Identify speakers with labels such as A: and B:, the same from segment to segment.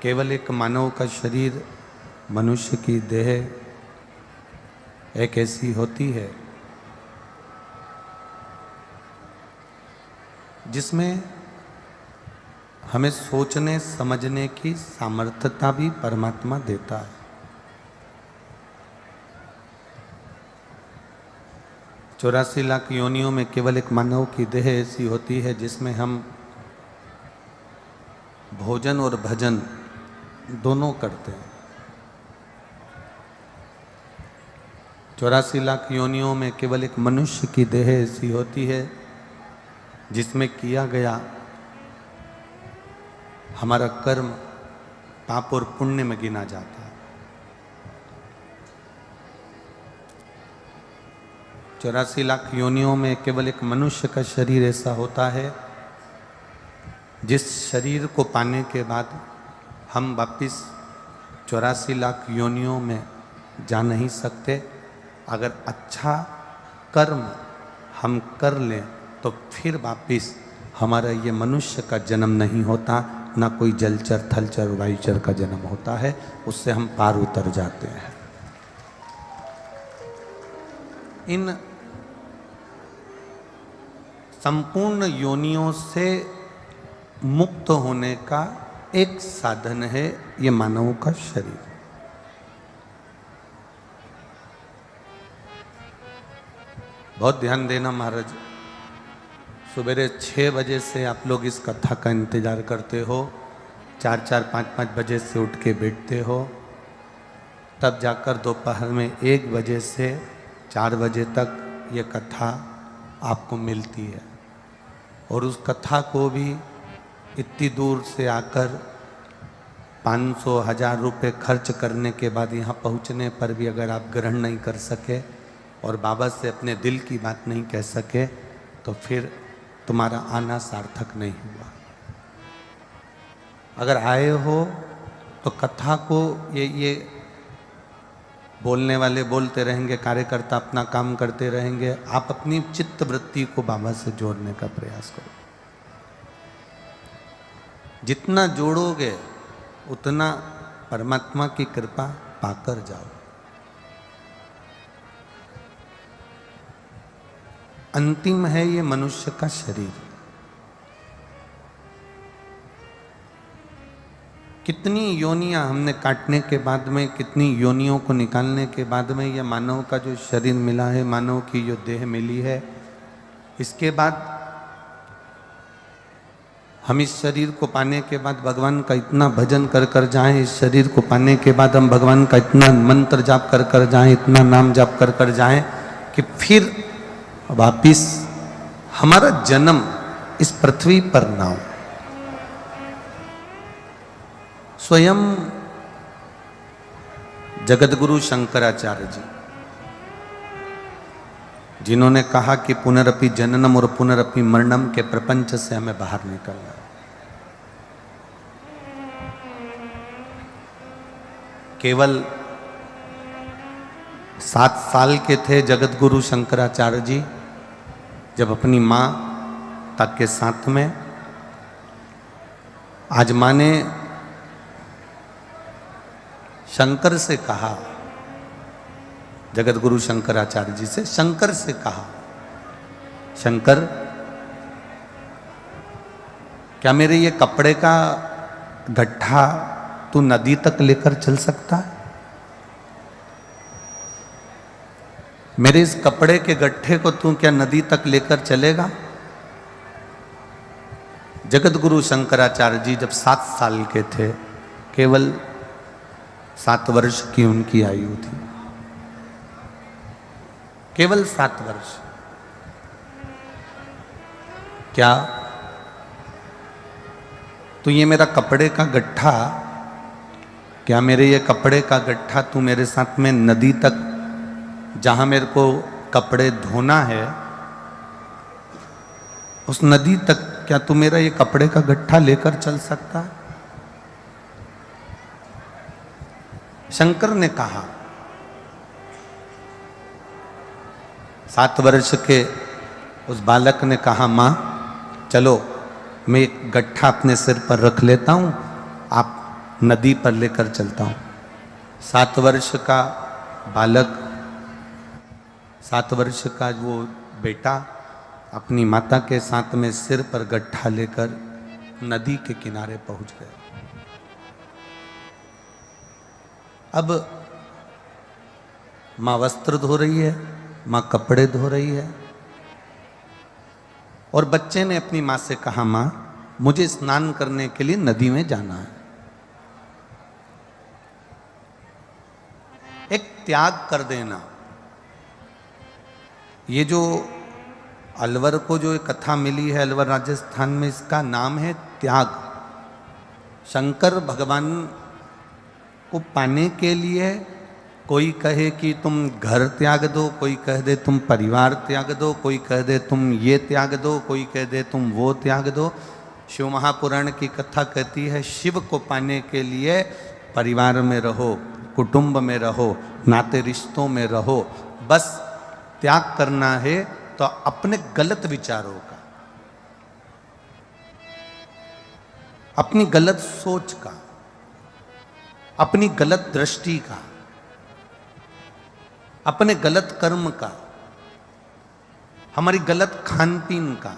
A: केवल एक मानव का शरीर, मनुष्य की देह एक ऐसी होती है जिसमें हमें सोचने समझने की सामर्थ्यता भी परमात्मा देता है। चौरासी लाख योनियों में केवल एक मानव की देह ऐसी होती है जिसमें हम भोजन और भजन दोनों करते हैं। 84 लाख योनियों में केवल एक मनुष्य की देह ऐसी होती है जिसमें किया गया हमारा कर्म पाप और पुण्य में गिना जाता है। 84 लाख योनियों में केवल एक मनुष्य का शरीर ऐसा होता है जिस शरीर को पाने के बाद हम वापिस 84 लाख योनियों में जा नहीं सकते। अगर अच्छा कर्म हम कर लें तो फिर वापिस हमारा ये मनुष्य का जन्म नहीं होता, ना कोई जलचर थलचर वायुचर का जन्म होता है, उससे हम पार उतर जाते हैं। इन संपूर्ण योनियों से मुक्त होने का एक साधन है ये मानव का शरीर। बहुत ध्यान देना महाराज, सवेरे 6 बजे से आप लोग इस कथा का इंतजार करते हो, 4-4, 5-5 बजे से उठ के बैठते हो, तब जाकर दोपहर में 1 बजे से 4 बजे तक ये कथा आपको मिलती है। और उस कथा को भी इतनी दूर से आकर 500-1000 रुपये खर्च करने के बाद यहाँ पहुँचने पर भी अगर आप ग्रहण नहीं कर सके और बाबा से अपने दिल की बात नहीं कह सके तो फिर तुम्हारा आना सार्थक नहीं हुआ। अगर आए हो तो कथा को ये बोलने वाले बोलते रहेंगे, कार्यकर्ता अपना काम करते रहेंगे, आप अपनी चित्त वृत्ति को बाबा से जोड़ने का प्रयास करो। जितना जोड़ोगे उतना परमात्मा की कृपा पाकर जाओ। अंतिम है ये मनुष्य का शरीर। कितनी योनियां हमने काटने के बाद में, कितनी योनियों को निकालने के बाद में ये मानव का जो शरीर मिला है, मानव की जो देह मिली है, इसके बाद हम इस शरीर को पाने के बाद भगवान का इतना भजन कर कर जाएं, इस शरीर को पाने के बाद हम भगवान का इतना मंत्र जाप कर कर जाएं, इतना नाम जाप कर कर जाएं कि फिर वापिस हमारा जन्म इस पृथ्वी पर ना हो। स्वयं जगतगुरु शंकराचार्य जी, जिन्होंने कहा कि पुनरपि जननम और पुनरपि मरणम के प्रपंच से हमें बाहर निकलना। केवल 7 साल के थे जगतगुरु शंकराचार्य जी जब अपनी माँ तक के साथ में, आज माँ ने शंकर से कहा, जगतगुरु शंकराचार्य जी से शंकर से कहा, शंकर क्या मेरे ये कपड़े का गट्ठा तू नदी तक लेकर चल सकता है? मेरे इस कपड़े के गट्ठे को तू क्या नदी तक लेकर चलेगा? जगतगुरु शंकराचार्य जी जब 7 साल के थे, केवल 7 वर्ष की उनकी आयु थी, केवल 7 वर्ष। क्या तो ये मेरा कपड़े का गट्ठा, क्या मेरे ये कपड़े का गट्ठा तू मेरे साथ में नदी तक, जहां मेरे को कपड़े धोना है, उस नदी तक क्या तू मेरा ये कपड़े का गट्ठा लेकर चल सकता है? शंकर ने कहा। 7 वर्ष के उस बालक ने कहा, माँ चलो मैं एक गट्ठा अपने सिर पर रख लेता हूँ, आप नदी पर लेकर चलता हूँ। 7 वर्ष का बालक, 7 वर्ष का वो बेटा अपनी माता के साथ में सिर पर गट्ठा लेकर नदी के किनारे पहुंच गए। अब माँ वस्त्र धो रही है, माँ कपड़े धो रही है, और बच्चे ने अपनी माँ से कहा, माँ मुझे स्नान करने के लिए नदी में जाना है। एक त्याग कर देना। ये जो अलवर को जो एक कथा मिली है, अलवर राजस्थान में, इसका नाम है त्याग। शंकर भगवान को पाने के लिए कोई कहे कि तुम घर त्याग दो, कोई कह दे तुम परिवार त्याग दो, कोई कह दे तुम ये त्याग दो, कोई कह दे तुम वो त्याग दो। शिव महापुराण की कथा कहती है, शिव को पाने के लिए परिवार में रहो, कुटुंब में रहो, नाते रिश्तों में रहो। बस त्याग करना है तो अपने गलत विचारों का, अपनी गलत सोच का, अपनी गलत दृष्टि का, अपने गलत कर्म का, हमारी गलत खान पीन का,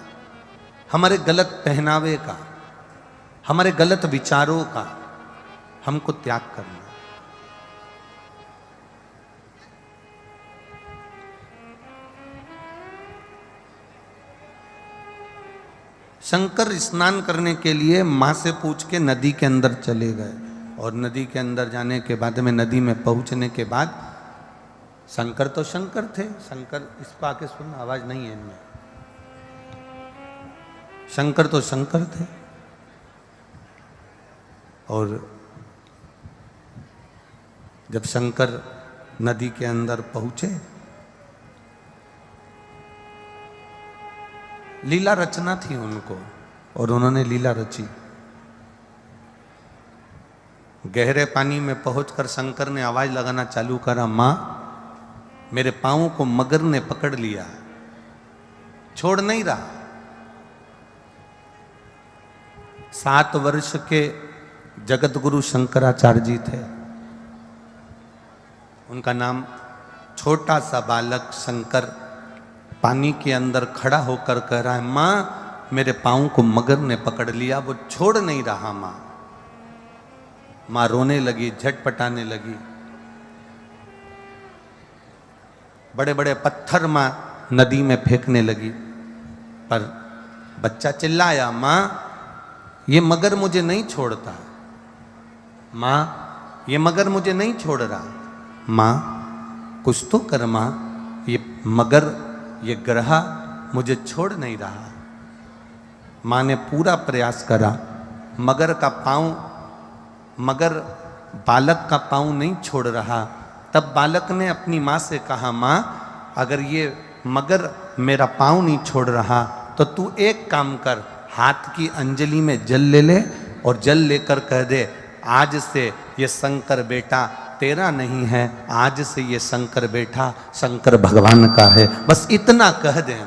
A: हमारे गलत पहनावे का, हमारे गलत विचारों का हमको त्याग करना। शंकर स्नान करने के लिए माँ से पूछ के नदी के अंदर चले गए, और नदी के अंदर जाने के बाद में, नदी में पहुंचने के बाद, शंकर तो शंकर थे। शंकर, इसको आके सुनना, आवाज नहीं है इनमें। शंकर तो शंकर थे। और जब शंकर नदी के अंदर पहुंचे, लीला रचना थी उनको, और उन्होंने लीला रची। गहरे पानी में पहुंचकर शंकर ने आवाज लगाना चालू करा, मां मेरे पांवों को मगर ने पकड़ लिया, छोड़ नहीं रहा। 7 वर्ष के जगत गुरु शंकराचार्य जी थे। उनका नाम, छोटा सा बालक शंकर पानी के अंदर खड़ा होकर कह रहा है, मां मेरे पांव को मगर ने पकड़ लिया, वो छोड़ नहीं रहा। मां रोने लगी, झटपटाने लगी। बड़े बड़े पत्थर मां नदी में फेंकने लगी, पर बच्चा चिल्लाया, मां ये मगर मुझे नहीं छोड़ता, मां ये मगर मुझे नहीं छोड़ रहा, मां कुछ तो कर, मां ये मगर, ये ग्रह मुझे छोड़ नहीं रहा। माँ ने पूरा प्रयास करा, मगर का पाँव, मगर बालक का पाँव नहीं छोड़ रहा। तब बालक ने अपनी माँ से कहा, माँ अगर ये मगर मेरा पाँव नहीं छोड़ रहा तो तू एक काम कर, हाथ की अंजलि में जल ले ले, और जल लेकर कह दे, आज से ये शंकर बेटा तेरा नहीं है, आज से ये शंकर बेटा शंकर भगवान का है। बस इतना कह दें।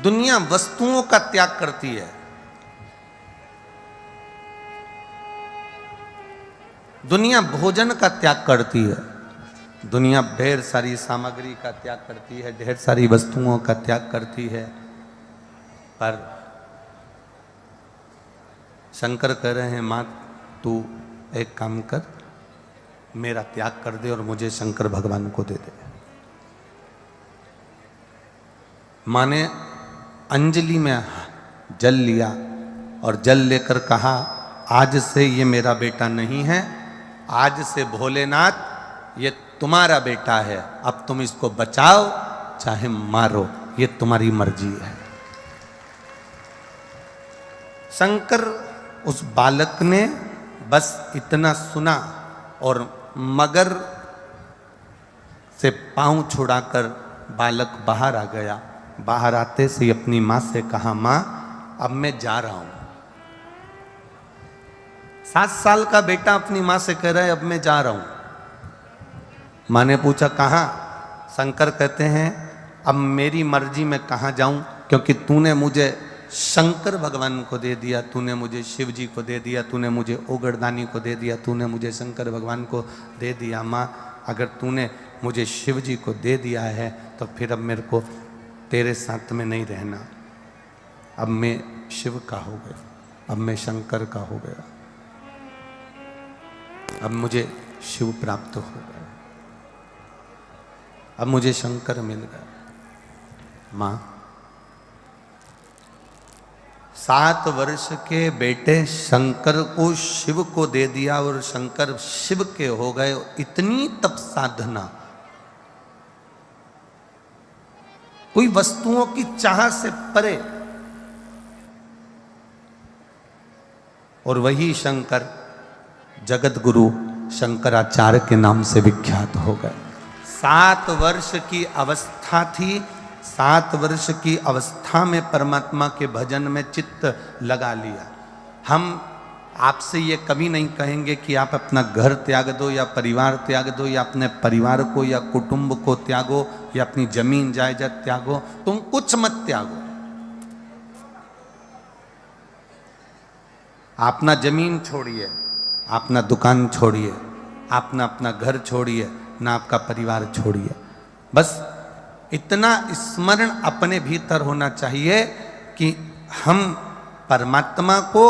A: दुनिया वस्तुओं का त्याग करती है, दुनिया भोजन का त्याग करती है, दुनिया ढेर सारी सामग्री का त्याग करती है, ढेर सारी वस्तुओं का त्याग करती है, पर शंकर कह रहे हैं, माँ तू एक काम कर, मेरा त्याग कर दे और मुझे शंकर भगवान को दे दे। माँ ने अंजलि में जल लिया और जल लेकर कहा, आज से ये मेरा बेटा नहीं है, आज से भोलेनाथ ये तुम्हारा बेटा है, अब तुम इसको बचाओ चाहे मारो, ये तुम्हारी मर्जी है। शंकर, उस बालक ने बस इतना सुना और मगर से पांव छुड़ाकर बालक बाहर आ गया। बाहर आते से अपनी माँ से कहा, माँ अब मैं जा रहा हूं। 7 साल का बेटा अपनी माँ से कह रहा है, अब मैं जा रहा हूं। माँ ने पूछा कहाँ? शंकर कहते हैं, अब मेरी मर्जी में कहाँ जाऊं, क्योंकि तूने मुझे शंकर भगवान को दे दिया, तूने मुझे शिव जी को दे दिया, तूने मुझे ओगरदानी को दे दिया, तूने मुझे शंकर भगवान को दे दिया। माँ अगर तूने मुझे शिव जी को दे दिया है तो फिर अब मेरे को तेरे साथ में नहीं रहना। अब मैं शिव का हो गया, अब मैं शंकर का हो गया, अब मुझे शिव प्राप्त हो गया, अब मुझे शंकर मिल गया। माँ 7 वर्ष के बेटे शंकर को शिव को दे दिया और शंकर शिव के हो गए। इतनी तप साधना, कोई वस्तुओं की चाह से परे, और वही शंकर जगत गुरु शंकराचार्य के नाम से विख्यात हो गए। 7 वर्ष की अवस्था थी, 7 वर्ष की अवस्था में परमात्मा के भजन में चित्त लगा लिया। हम आपसे ये कभी नहीं कहेंगे कि आप अपना घर त्याग दो या परिवार त्याग दो या अपने परिवार को या कुटुंब को त्यागो या अपनी जमीन जायदाद त्यागो। तुम कुछ मत त्यागो। अपना जमीन छोड़िए, अपना दुकान छोड़िए, अपना घर छोड़िए, ना आपका परिवार छोड़िए। बस इतना स्मरण अपने भीतर होना चाहिए कि हम परमात्मा को,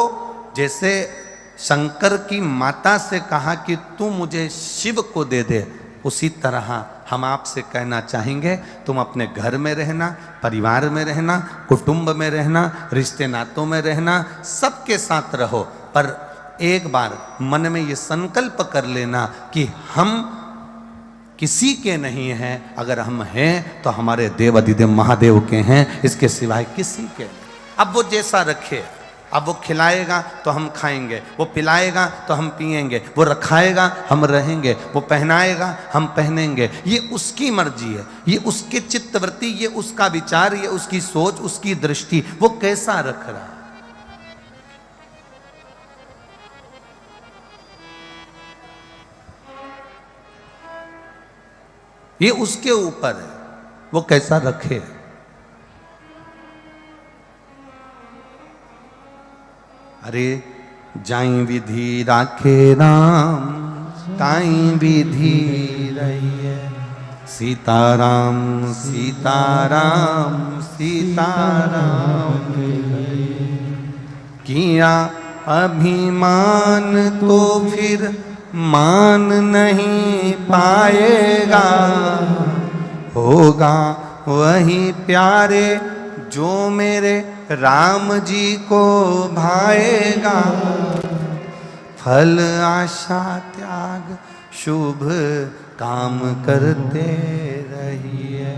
A: जैसे शंकर की माता से कहा कि तू मुझे शिव को दे दे, उसी तरह हम आपसे कहना चाहेंगे तुम अपने घर में रहना, परिवार में रहना, कुटुंब में रहना, रिश्ते नातों में रहना, सबके साथ रहो, पर एक बार मन में ये संकल्प कर लेना कि हम किसी के नहीं हैं। अगर हम हैं तो हमारे देव अधिदेव महादेव के हैं, इसके सिवाय किसी के नहीं। अब वो जैसा रखे, अब वो खिलाएगा तो हम खाएंगे, वो पिलाएगा तो हम पिएंगे, वो रखाएगा हम रहेंगे, वो पहनाएगा हम पहनेंगे। ये उसकी मर्जी है, ये उसके चित्तवृत्ति, ये उसका विचार, ये उसकी सोच, उसकी दृष्टि, वो कैसा रख रहा है। ये उसके ऊपर है, वो कैसा रखे। अरे जाई विधि राखे राम, ताई विधि रहिए, सीताराम सीताराम सीताराम। किया अभिमान तो फिर मान नहीं पाएगा, होगा वही प्यारे जो मेरे राम जी को भाएगा। फल आशा त्याग शुभ काम करते रहिए,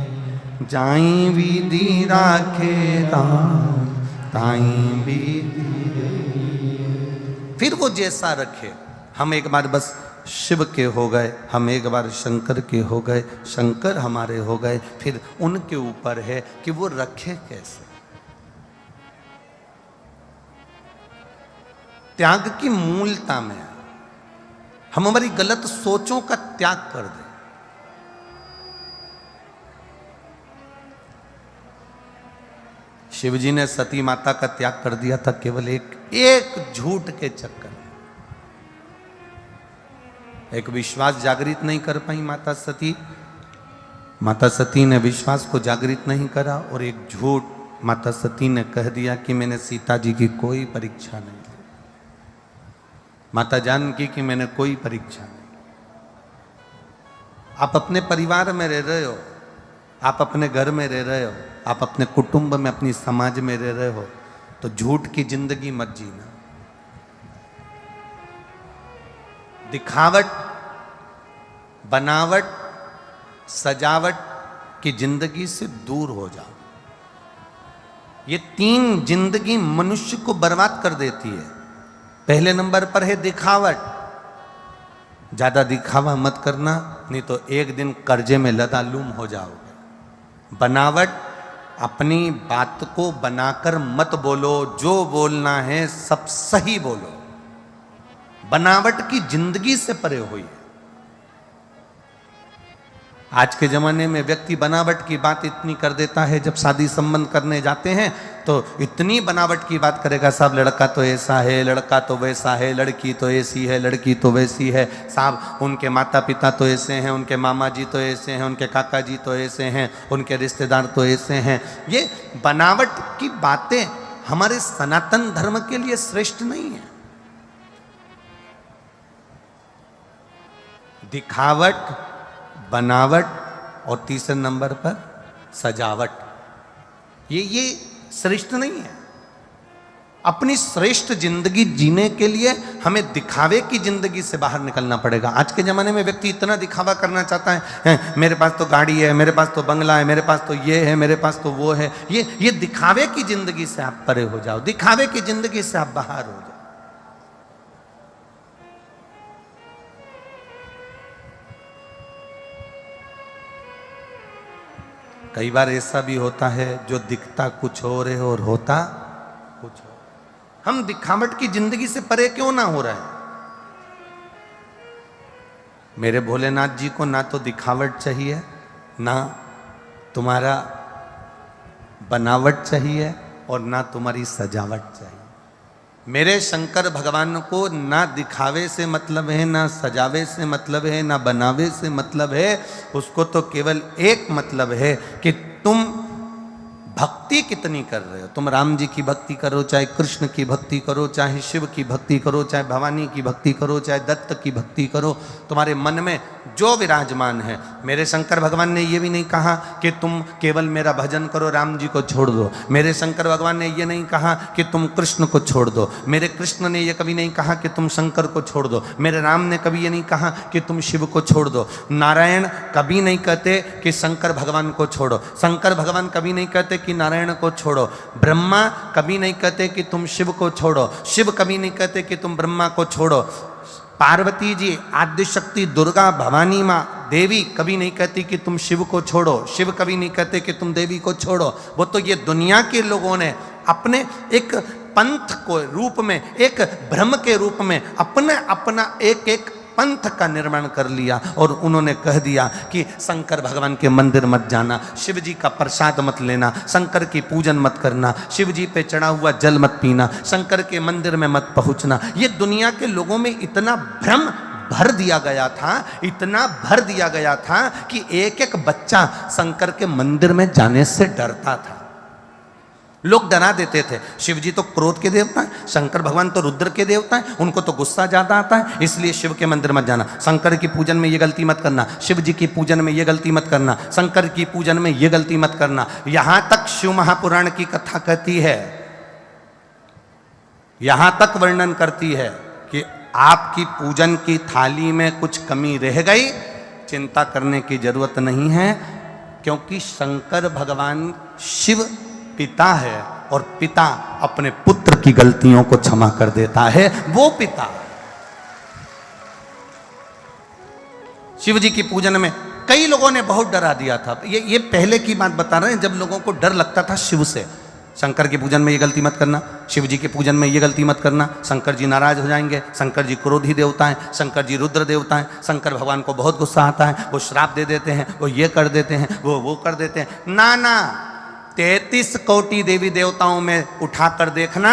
A: जाई विधि राखे राम, ताई विधि। फिर वो जैसा रखे। हम एक बार बस शिव के हो गए, हम एक बार शंकर के हो गए, शंकर हमारे हो गए, फिर उनके ऊपर है कि वो रखे कैसे। त्याग की मूलता में हम हमारी गलत सोचों का त्याग कर दें। शिवजी ने सती माता का त्याग कर दिया था केवल एक झूठ के चक्कर में। एक विश्वास जागृत नहीं कर पाई माता सती ने विश्वास को जागृत नहीं करा, और एक झूठ माता सती ने कह दिया कि मैंने सीता जी की कोई परीक्षा नहीं ली, माता जानकी की मैंने कोई परीक्षा नहीं। आप अपने परिवार में रह रहे हो, आप अपने घर में रह रहे हो, आप अपने कुटुंब में, अपनी समाज में रह रहे हो, तो झूठ की जिंदगी मत जीना। दिखावट, बनावट, सजावट की जिंदगी से दूर हो जाओ। ये 3 जिंदगी मनुष्य को बर्बाद कर देती है। पहले नंबर पर है दिखावट। ज्यादा दिखावा मत करना, नहीं तो एक दिन कर्जे में लदालूम हो जाओगे। बनावट, अपनी बात को बनाकर मत बोलो, जो बोलना है सब सही बोलो। बनावट की जिंदगी से परे हुई। आज के ज़माने में व्यक्ति बनावट की बात इतनी कर देता है, जब शादी संबंध करने जाते हैं तो इतनी बनावट की बात करेगा, साहब लड़का तो ऐसा है, लड़का तो वैसा है, लड़की तो ऐसी है, लड़की तो वैसी है, साहब उनके माता पिता तो ऐसे हैं, उनके मामा जी तो ऐसे हैं, उनके काका जी तो ऐसे हैं, उनके रिश्तेदार तो ऐसे हैं। ये बनावट की बातें हमारे सनातन धर्म के लिए श्रेष्ठ नहीं है। दिखावट, बनावट और तीसरे नंबर पर सजावट, ये श्रेष्ठ नहीं है। अपनी श्रेष्ठ जिंदगी जीने के लिए हमें दिखावे की जिंदगी से बाहर निकलना पड़ेगा। आज के ज़माने में व्यक्ति इतना दिखावा करना चाहता है, मेरे पास तो गाड़ी है, मेरे पास तो बंगला है, मेरे पास तो ये है, मेरे पास तो वो है। ये दिखावे की जिंदगी से आप परे हो जाओ, दिखावे की जिंदगी से आप बाहर हो जाओ। कई बार ऐसा भी होता है जो दिखता कुछ और है और होता कुछ और। हम दिखावट की जिंदगी से परे क्यों ना हो रहे हैं? मेरे भोलेनाथ जी को ना तो दिखावट चाहिए, ना तुम्हारा बनावट चाहिए और ना तुम्हारी सजावट चाहिए। मेरे शंकर भगवान को ना दिखावे से मतलब है, ना सजावे से मतलब है, ना बनावे से मतलब है। उसको तो केवल एक मतलब है कि तुम भक्ति कितनी कर रहे हो। तुम राम जी की भक्ति करो, चाहे कृष्ण की भक्ति करो, चाहे शिव की भक्ति करो, चाहे भवानी की भक्ति करो, चाहे दत्त की भक्ति करो, तुम्हारे मन में जो विराजमान है। मेरे शंकर भगवान ने ये भी नहीं कहा कि तुम केवल मेरा भजन करो, राम जी को छोड़ दो। मेरे शंकर भगवान ने ये नहीं कहा कि तुम कृष्ण को छोड़ दो। मेरे कृष्ण ने ये कभी नहीं कहा कि तुम शंकर को छोड़ दो। मेरे राम ने कभी ये नहीं कहा कि तुम शिव को छोड़ दो। नारायण कभी नहीं कहते कि शंकर भगवान को छोड़ो। शंकर भगवान कभी नहीं कहते कि नारायण को छोड़ो। ब्रह्मा कभी नहीं कहते कि तुम शिव को छोड़ो। शिव कभी नहीं कहते कि तुम ब्रह्मा को छोड़ो। पार्वती जी, आद्य शक्ति, दुर्गा, भवानी माँ, देवी कभी नहीं कहती कि तुम शिव को छोड़ो। शिव कभी नहीं कहते कि तुम देवी को छोड़ो। वो तो ये दुनिया के लोगों ने अपने एक पंथ को रूप में, एक भ्रम के रूप में अपना एक पंथ का निर्माण कर लिया और उन्होंने कह दिया कि शंकर भगवान के मंदिर मत जाना, शिव जी का प्रसाद मत लेना, शंकर की पूजन मत करना, शिव जी पे चढ़ा हुआ जल मत पीना, शंकर के मंदिर में मत पहुंचना। ये दुनिया के लोगों में इतना भ्रम भर दिया गया था, इतना भर दिया गया था कि एक एक बच्चा शंकर के मंदिर में जाने से डरता था। लोग डरा देते थे। शिव जी तो क्रोध के देवता हैं, शंकर भगवान तो रुद्र के देवता हैं, उनको तो गुस्सा ज्यादा आता है, इसलिए शिव के मंदिर मत जाना, शंकर की पूजन में ये गलती मत करना, शिव जी की पूजन में ये गलती मत करना, शंकर की पूजन में ये गलती मत करना। यहां तक शिव महापुराण की कथा कहती है, यहां तक वर्णन करती है कि आपकी पूजन की थाली में कुछ कमी रह गई, चिंता करने की जरूरत नहीं है, क्योंकि शंकर भगवान शिव पिता है और पिता अपने पुत्र की गलतियों को क्षमा कर देता है। वो पिता शिव जी की पूजन में कई लोगों ने बहुत डरा दिया था। ये पहले की बात बता रहे हैं, जब लोगों को डर लगता था शिव से। शंकर की पूजन में ये गलती मत करना, शिव जी के पूजन में ये गलती मत करना, शंकर जी नाराज हो जाएंगे, शंकर जी क्रोधी देवता हैं, शंकर जी रुद्र देवता हैं, शंकर भगवान को बहुत गुस्सा आता है, वो श्राप दे देते हैं, वो ये कर देते हैं, वो कर देते हैं। ना ना, 33 कोटि देवी देवताओं में उठाकर देखना,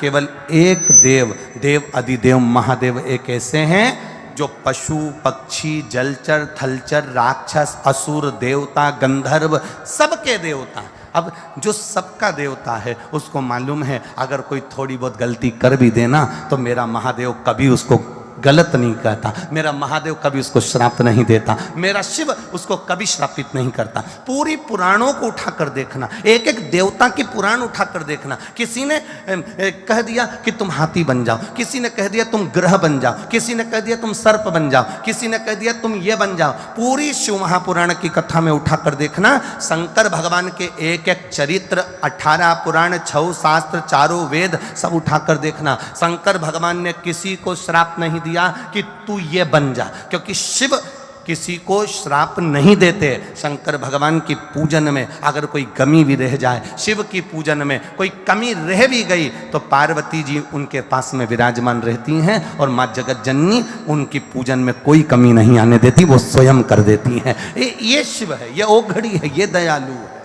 A: केवल एक देव अधिदेव महादेव एक ऐसे हैं जो पशु पक्षी जलचर थलचर राक्षस असुर देवता गंधर्व सबके देवता। अब जो सबका देवता है उसको मालूम है अगर कोई थोड़ी बहुत गलती कर भी देना तो मेरा महादेव कभी उसको गलत नहीं कहता, मेरा महादेव कभी उसको श्राप नहीं देता, मेरा शिव उसको कभी श्रापित नहीं करता। पूरी पुराणों को उठाकर देखना, एक एक देवता के पुराण उठाकर देखना। किसी ने कह दिया कि तुम हाथी बन जाओ, किसी ने कह दिया तुम ग्रह बन जाओ, किसी ने कह दिया तुम सर्प बन जाओ, किसी ने कह दिया तुम ये बन जाओ। पूरी शिव महापुराण की कथा में उठाकर देखना, शंकर भगवान के एक एक चरित्र, 18 पुराण, 6 शास्त्र, 4 वेद सब उठाकर देखना। शंकर भगवान ने किसी को श्राप नहीं दिया कि तू ये बन जा, क्योंकि शिव किसी को श्राप नहीं देते। शंकर भगवान की पूजन में अगर कोई कमी भी रह जाए, शिव की पूजन में कोई कमी रह भी गई, तो पार्वती जी उनके पास में विराजमान रहती हैं और माँ जगत जननी उनकी पूजन में कोई कमी नहीं आने देती, वो स्वयं कर देती हैं। ये शिव है, ये ओघड़ी है, ये दयालु है।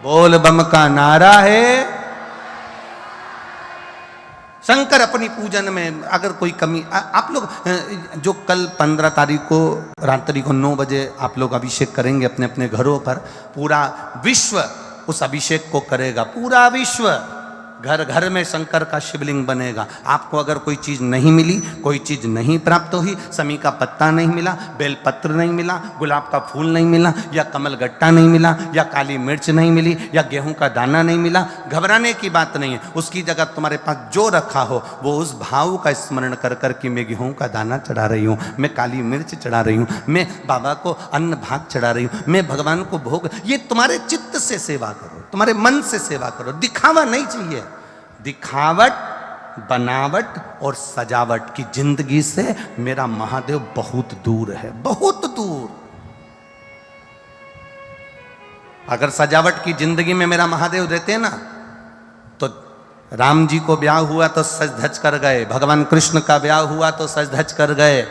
A: बोल बम का नारा है। शंकर अपनी पूजन में अगर कोई कमी, आप लोग जो कल 15 तारीख को रात्रि को 9 बजे आप लोग अभिषेक करेंगे अपने अपने घरों पर, पूरा विश्व उस अभिषेक को करेगा। पूरा विश्व, घर घर में शंकर का शिवलिंग बनेगा। आपको अगर कोई चीज़ नहीं मिली, कोई चीज़ नहीं प्राप्त हुई, समी का पत्ता नहीं मिला, बेलपत्र नहीं मिला, गुलाब का फूल नहीं मिला, या कमल गट्टा नहीं मिला, या काली मिर्च नहीं मिली, या गेहूं का दाना नहीं मिला, घबराने की बात नहीं है। उसकी जगह तुम्हारे पास जो रखा हो वो उस भाव का स्मरण कर कर कि मैं गेहूं का दाना चढ़ा रही हूँ, मैं काली मिर्च चढ़ा रही हूँ, मैं बाबा को अन्न भात चढ़ा रही हूँ, मैं भगवान को भोग। ये तुम्हारे चित्त से सेवा करो, तुम्हारे मन से सेवा करो। दिखावा नहीं चाहिए। दिखावट, बनावट और सजावट की जिंदगी से मेरा महादेव बहुत दूर है, बहुत दूर। अगर सजावट की जिंदगी में मेरा महादेव रहते ना, तो राम जी को ब्याह हुआ तो सज धज कर गए, भगवान कृष्ण का ब्याह हुआ तो सज धज कर गए,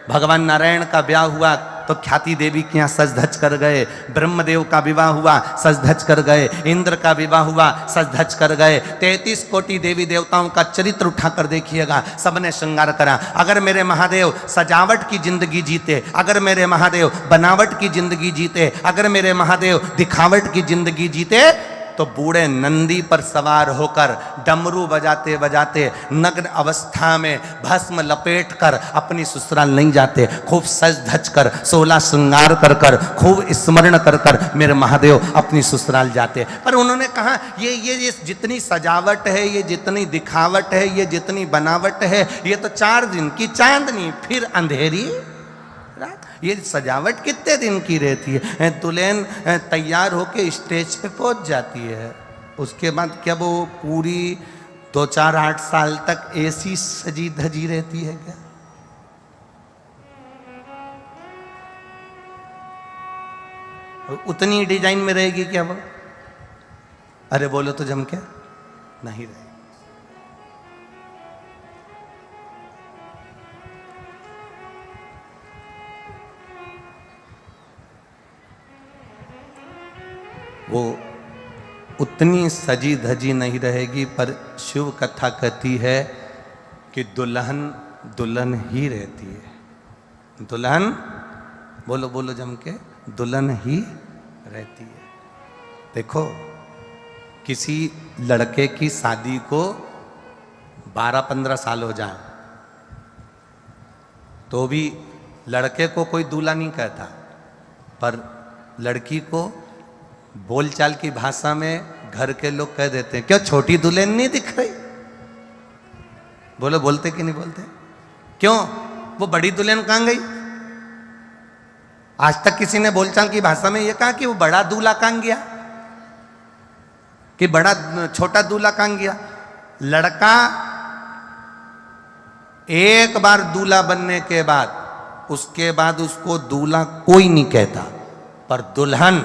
A: भगवान नारायण का ब्याह हुआ तो ख्याति देवी के यहाँ सज धज कर गए, ब्रह्मदेव का विवाह हुआ सज धज कर गए, इंद्र का विवाह हुआ सज धज कर गए। 33 कोटि देवी देवताओं का चरित्र उठाकर देखिएगा, सबने श्रृंगार करा। अगर मेरे महादेव सजावट की जिंदगी जीते, अगर मेरे महादेव बनावट की जिंदगी जीते, अगर मेरे महादेव दिखावट की जिंदगी जीते, तो बूढ़े नंदी पर सवार होकर डमरू बजाते बजाते नग्न अवस्था में भस्म लपेट कर अपनी ससुराल नहीं जाते। खूब सज धज कर, 16 श्रृंगार कर कर, खूब स्मरण कर कर मेरे महादेव अपनी ससुराल जाते। पर उन्होंने कहा ये जितनी सजावट है, ये जितनी दिखावट है, ये जितनी बनावट है, ये तो 4 दिन की चांदनी फिर अंधेरी। ये सजावट कितने दिन की रहती है? दुल्हन तैयार होके स्टेज पे पहुंच जाती है, उसके बाद क्या वो पूरी 2, 4, 8 साल तक ऐसी सजी धजी रहती है क्या? उतनी डिजाइन में रहेगी क्या वो? अरे बोलो तो जम के नहीं रहेगी। वो उतनी सजी धजी नहीं रहेगी, पर शिव कथा कहती है कि दुल्हन दुल्हन ही रहती है। दुल्हन, बोलो बोलो जम के, दुल्हन ही रहती है। देखो, किसी लड़के की शादी को 12-15 साल हो जाए तो भी लड़के को कोई दूल्हा नहीं कहता, पर लड़की को बोलचाल की भाषा में घर के लोग कह देते हैं, क्यों छोटी दुल्हन नहीं दिख रही? बोलो, बोलते कि नहीं बोलते? क्यों, वो बड़ी दुल्हन कहां गई? आज तक किसी ने बोलचाल की भाषा में ये कहा कि वो बड़ा दूल्हा कहां गया, कि बड़ा छोटा दूल्हा कहां गया? लड़का एक बार दूल्हा बनने के बाद उसके बाद उसको दूल्हा कोई नहीं कहता, पर दुल्हन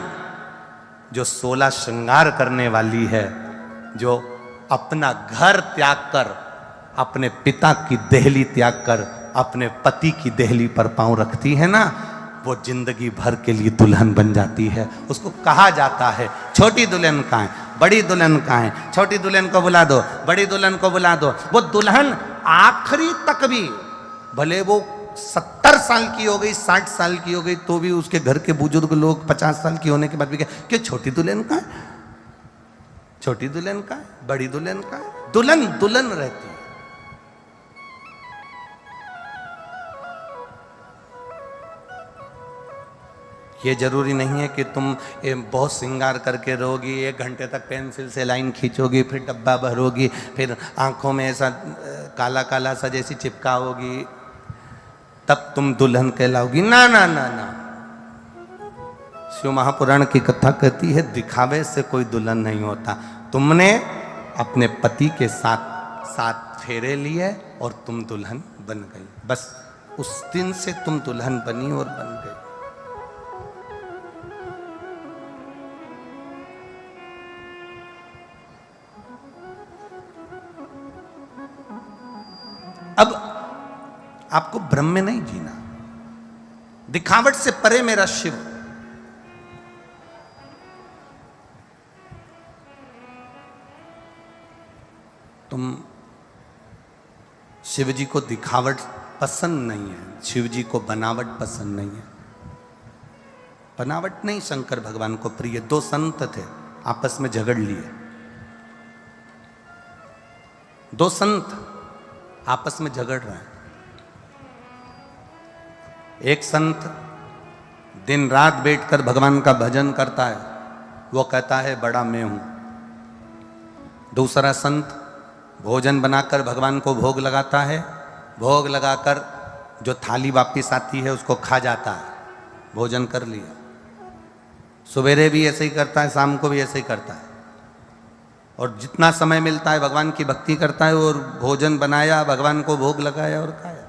A: जो 16 श्रृंगार करने वाली है, जो अपना घर त्याग कर, अपने पिता की देहली त्याग कर अपने पति की देहली पर पांव रखती है ना, वो जिंदगी भर के लिए दुल्हन बन जाती है। उसको कहा जाता है छोटी दुल्हन कहाँ है, बड़ी दुल्हन कहाँ है, छोटी दुल्हन को बुला दो, बड़ी दुल्हन को बुला दो। वो दुल्हन आखिरी तक भी, भले वो 70 साल की हो गई, 60 साल की हो गई, तो भी उसके घर के बुजुर्ग लोग 50 साल की होने के बाद भी क्या छोटी दुल्हन कहाँ है, छोटी दुल्हन कहाँ है, बड़ी दुल्हन कहाँ है? दुल्हन दुल्हन रहती है। ये जरूरी नहीं है कि तुम बहुत श्रृंगार करके रहोगी, 1 घंटे तक पेंसिल से लाइन खींचोगी, फिर डब्बा भरोगी, फिर आंखों में ऐसा काला काला सा जैसी चिपका होगी, तब तुम दुल्हन कहलाओगी। ना ना ना ना, शिव महापुराण की कथा कहती है दिखावे से कोई दुल्हन नहीं होता। तुमने अपने पति के साथ 7 फेरे लिए और तुम दुल्हन बन गई, बस उस दिन से तुम दुल्हन बनी और बन गई। अब आपको भ्रम में नहीं जीना, दिखावट से परे मेरा शिव। तुम शिव जी को दिखावट पसंद नहीं है, शिव जी को बनावट पसंद नहीं है। बनावट नहीं शंकर भगवान को प्रिय। दो संत थे, आपस में झगड़ लिए। दो संत आपस में झगड़ रहे हैं। एक संत दिन रात बैठकर भगवान का भजन करता है, वो कहता है बड़ा मैं हूं। दूसरा संत भोजन बनाकर भगवान को भोग लगाता है, भोग लगाकर जो थाली वापिस आती है उसको खा जाता है, भोजन कर लिया। सवेरे भी ऐसे ही करता है, शाम को भी ऐसे ही करता है। और जितना समय मिलता है भगवान की भक्ति करता है, और भोजन बनाया, भगवान को भोग लगाया और खाया।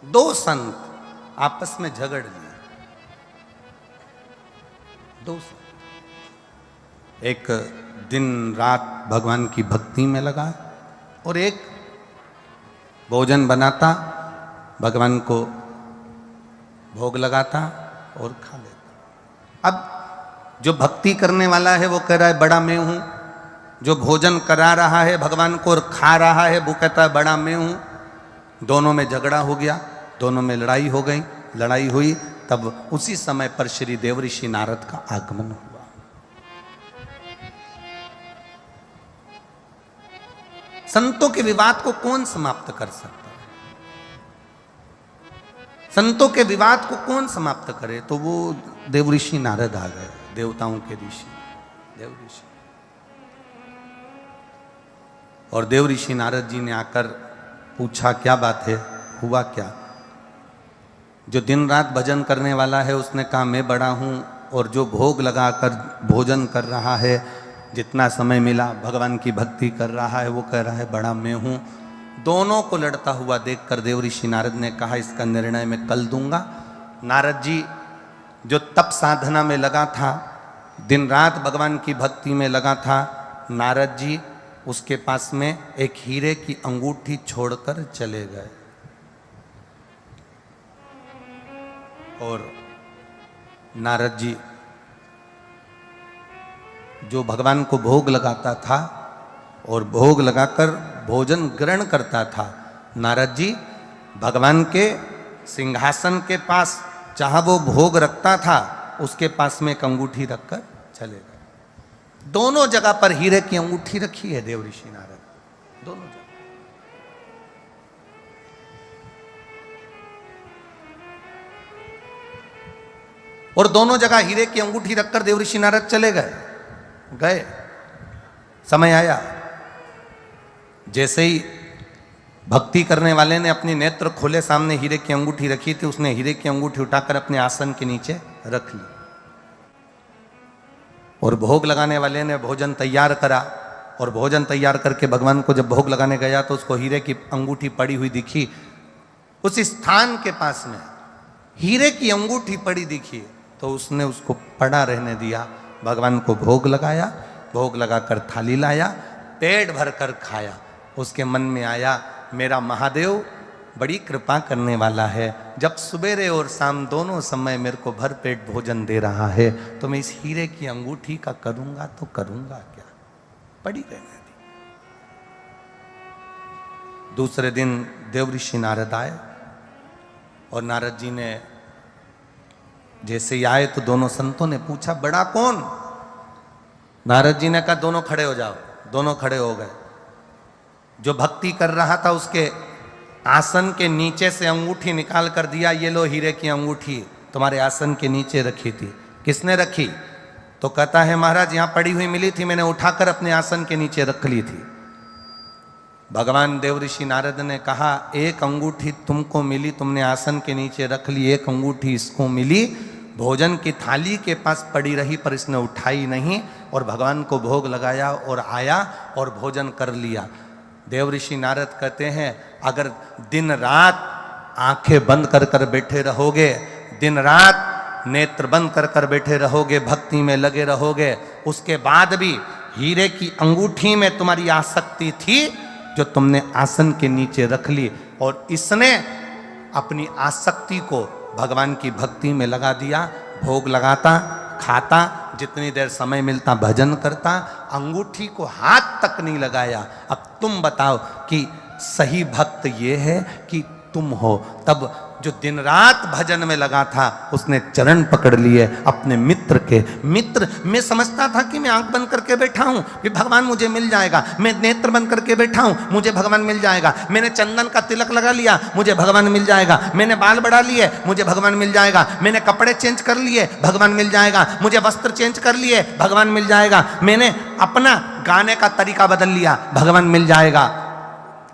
A: दो संत आपस में झगड़ लिए। दो संत, एक दिन रात भगवान की भक्ति में लगा और एक भोजन बनाता, भगवान को भोग लगाता और खा लेता। अब जो भक्ति करने वाला है वो कह रहा है बड़ा मैं हूं, जो भोजन करा रहा है भगवान को और खा रहा है वो कहता है बड़ा मैं हूं। दोनों में झगड़ा हो गया, दोनों में लड़ाई हो गई। लड़ाई हुई तब उसी समय पर श्री देवऋषि नारद का आगमन हुआ। संतों के विवाद को कौन समाप्त कर सकता है? संतों के विवाद को कौन समाप्त करे? तो वो देवऋषि नारद आ गए, देवताओं के ऋषि देवऋषि। और देवऋषि नारद जी ने आकर पूछा क्या बात है, हुआ क्या? जो दिन रात भजन करने वाला है उसने कहा मैं बड़ा हूं, और जो भोग लगाकर भोजन कर रहा है, जितना समय मिला भगवान की भक्ति कर रहा है, वो कह रहा है बड़ा मैं हूं। दोनों को लड़ता हुआ देखकर देवऋषि नारद ने कहा इसका निर्णय मैं कल दूंगा। नारद जी जो तप साधना में लगा था, दिन रात भगवान की भक्ति में लगा था, नारद जी उसके पास में एक हीरे की अंगूठी छोड़कर चले गए। और नारद जी जो भगवान को भोग लगाता था और भोग लगाकर भोजन ग्रहण करता था, नारद जी भगवान के सिंहासन के पास जहां वो भोग रखता था उसके पास में एक अंगूठी रखकर चले गए। दोनों जगह पर हीरे की अंगूठी रखी है देवऋषि नारद, दोनों जगह। और दोनों जगह हीरे की अंगूठी रखकर देवऋषि नारद चले गए। समय आया, जैसे ही भक्ति करने वाले ने अपने नेत्र खोले, सामने हीरे की अंगूठी रखी थी, उसने हीरे की अंगूठी उठाकर अपने आसन के नीचे रख ली। और भोग लगाने वाले ने भोजन तैयार करा, और भोजन तैयार करके भगवान को जब भोग लगाने गया तो उसको हीरे की अंगूठी पड़ी हुई दिखी। उस स्थान के पास में हीरे की अंगूठी पड़ी दिखी तो उसने उसको पड़ा रहने दिया। भगवान को भोग लगाया, भोग लगाकर थाली लाया, पेट भर कर खाया। उसके मन में आया मेरा महादेव बड़ी कृपा करने वाला है, जब सवेरे और शाम दोनों समय मेरे को भर पेट भोजन दे रहा है, तो मैं इस हीरे की अंगूठी का करूंगा तो करूंगा क्या, पड़ी रहने दी। दूसरे दिन देवऋषि नारद आए, और नारद जी ने जैसे ही आए तो दोनों संतों ने पूछा बड़ा कौन? नारद जी ने कहा दोनों खड़े हो जाओ। दोनों खड़े हो गए। जो भक्ति कर रहा था उसके आसन के नीचे से अंगूठी निकाल कर दिया, ये लो हीरे की अंगूठी तुम्हारे आसन के नीचे रखी थी। किसने रखी? तो कहता है महाराज यहाँ पड़ी हुई मिली थी, मैंने उठाकर अपने आसन के नीचे रख ली थी। भगवान देवऋषि नारद ने कहा एक अंगूठी तुमको मिली, तुमने आसन के नीचे रख ली, एक अंगूठी इसको मिली, भोजन की थाली के पास पड़ी रही पर इसने उठाई नहीं, और भगवान को भोग लगाया और आया और भोजन कर लिया। देव ऋषि नारद कहते हैं अगर दिन रात आंखें बंद कर कर बैठे रहोगे, दिन रात नेत्र बंद कर कर बैठे रहोगे, भक्ति में लगे रहोगे, उसके बाद भी हीरे की अंगूठी में तुम्हारी आसक्ति थी जो तुमने आसन के नीचे रख ली, और इसने अपनी आसक्ति को भगवान की भक्ति में लगा दिया। भोग लगाता, खाता, जितनी देर समय मिलता भजन करता, अंगूठी को हाथ तक नहीं लगाया। अब तुम बताओ कि सही भक्त ये है कि तुम हो? तब जो दिन रात भजन में लगा था उसने चरण पकड़ लिए अपने मित्र के। मित्र, मैं समझता था कि मैं आंख बंद करके बैठा हूं कि भगवान मुझे मिल जाएगा, मैं नेत्र बंद करके बैठा हूं मुझे भगवान मिल जाएगा, मैंने चंदन का तिलक लगा लिया मुझे भगवान मिल जाएगा, मैंने बाल बढ़ा लिए मुझे भगवान मिल जाएगा, मैंने कपड़े चेंज कर लिए भगवान मिल जाएगा, मुझे वस्त्र चेंज कर लिए भगवान मिल जाएगा, मैंने अपना गाने का तरीका बदल लिया भगवान मिल जाएगा,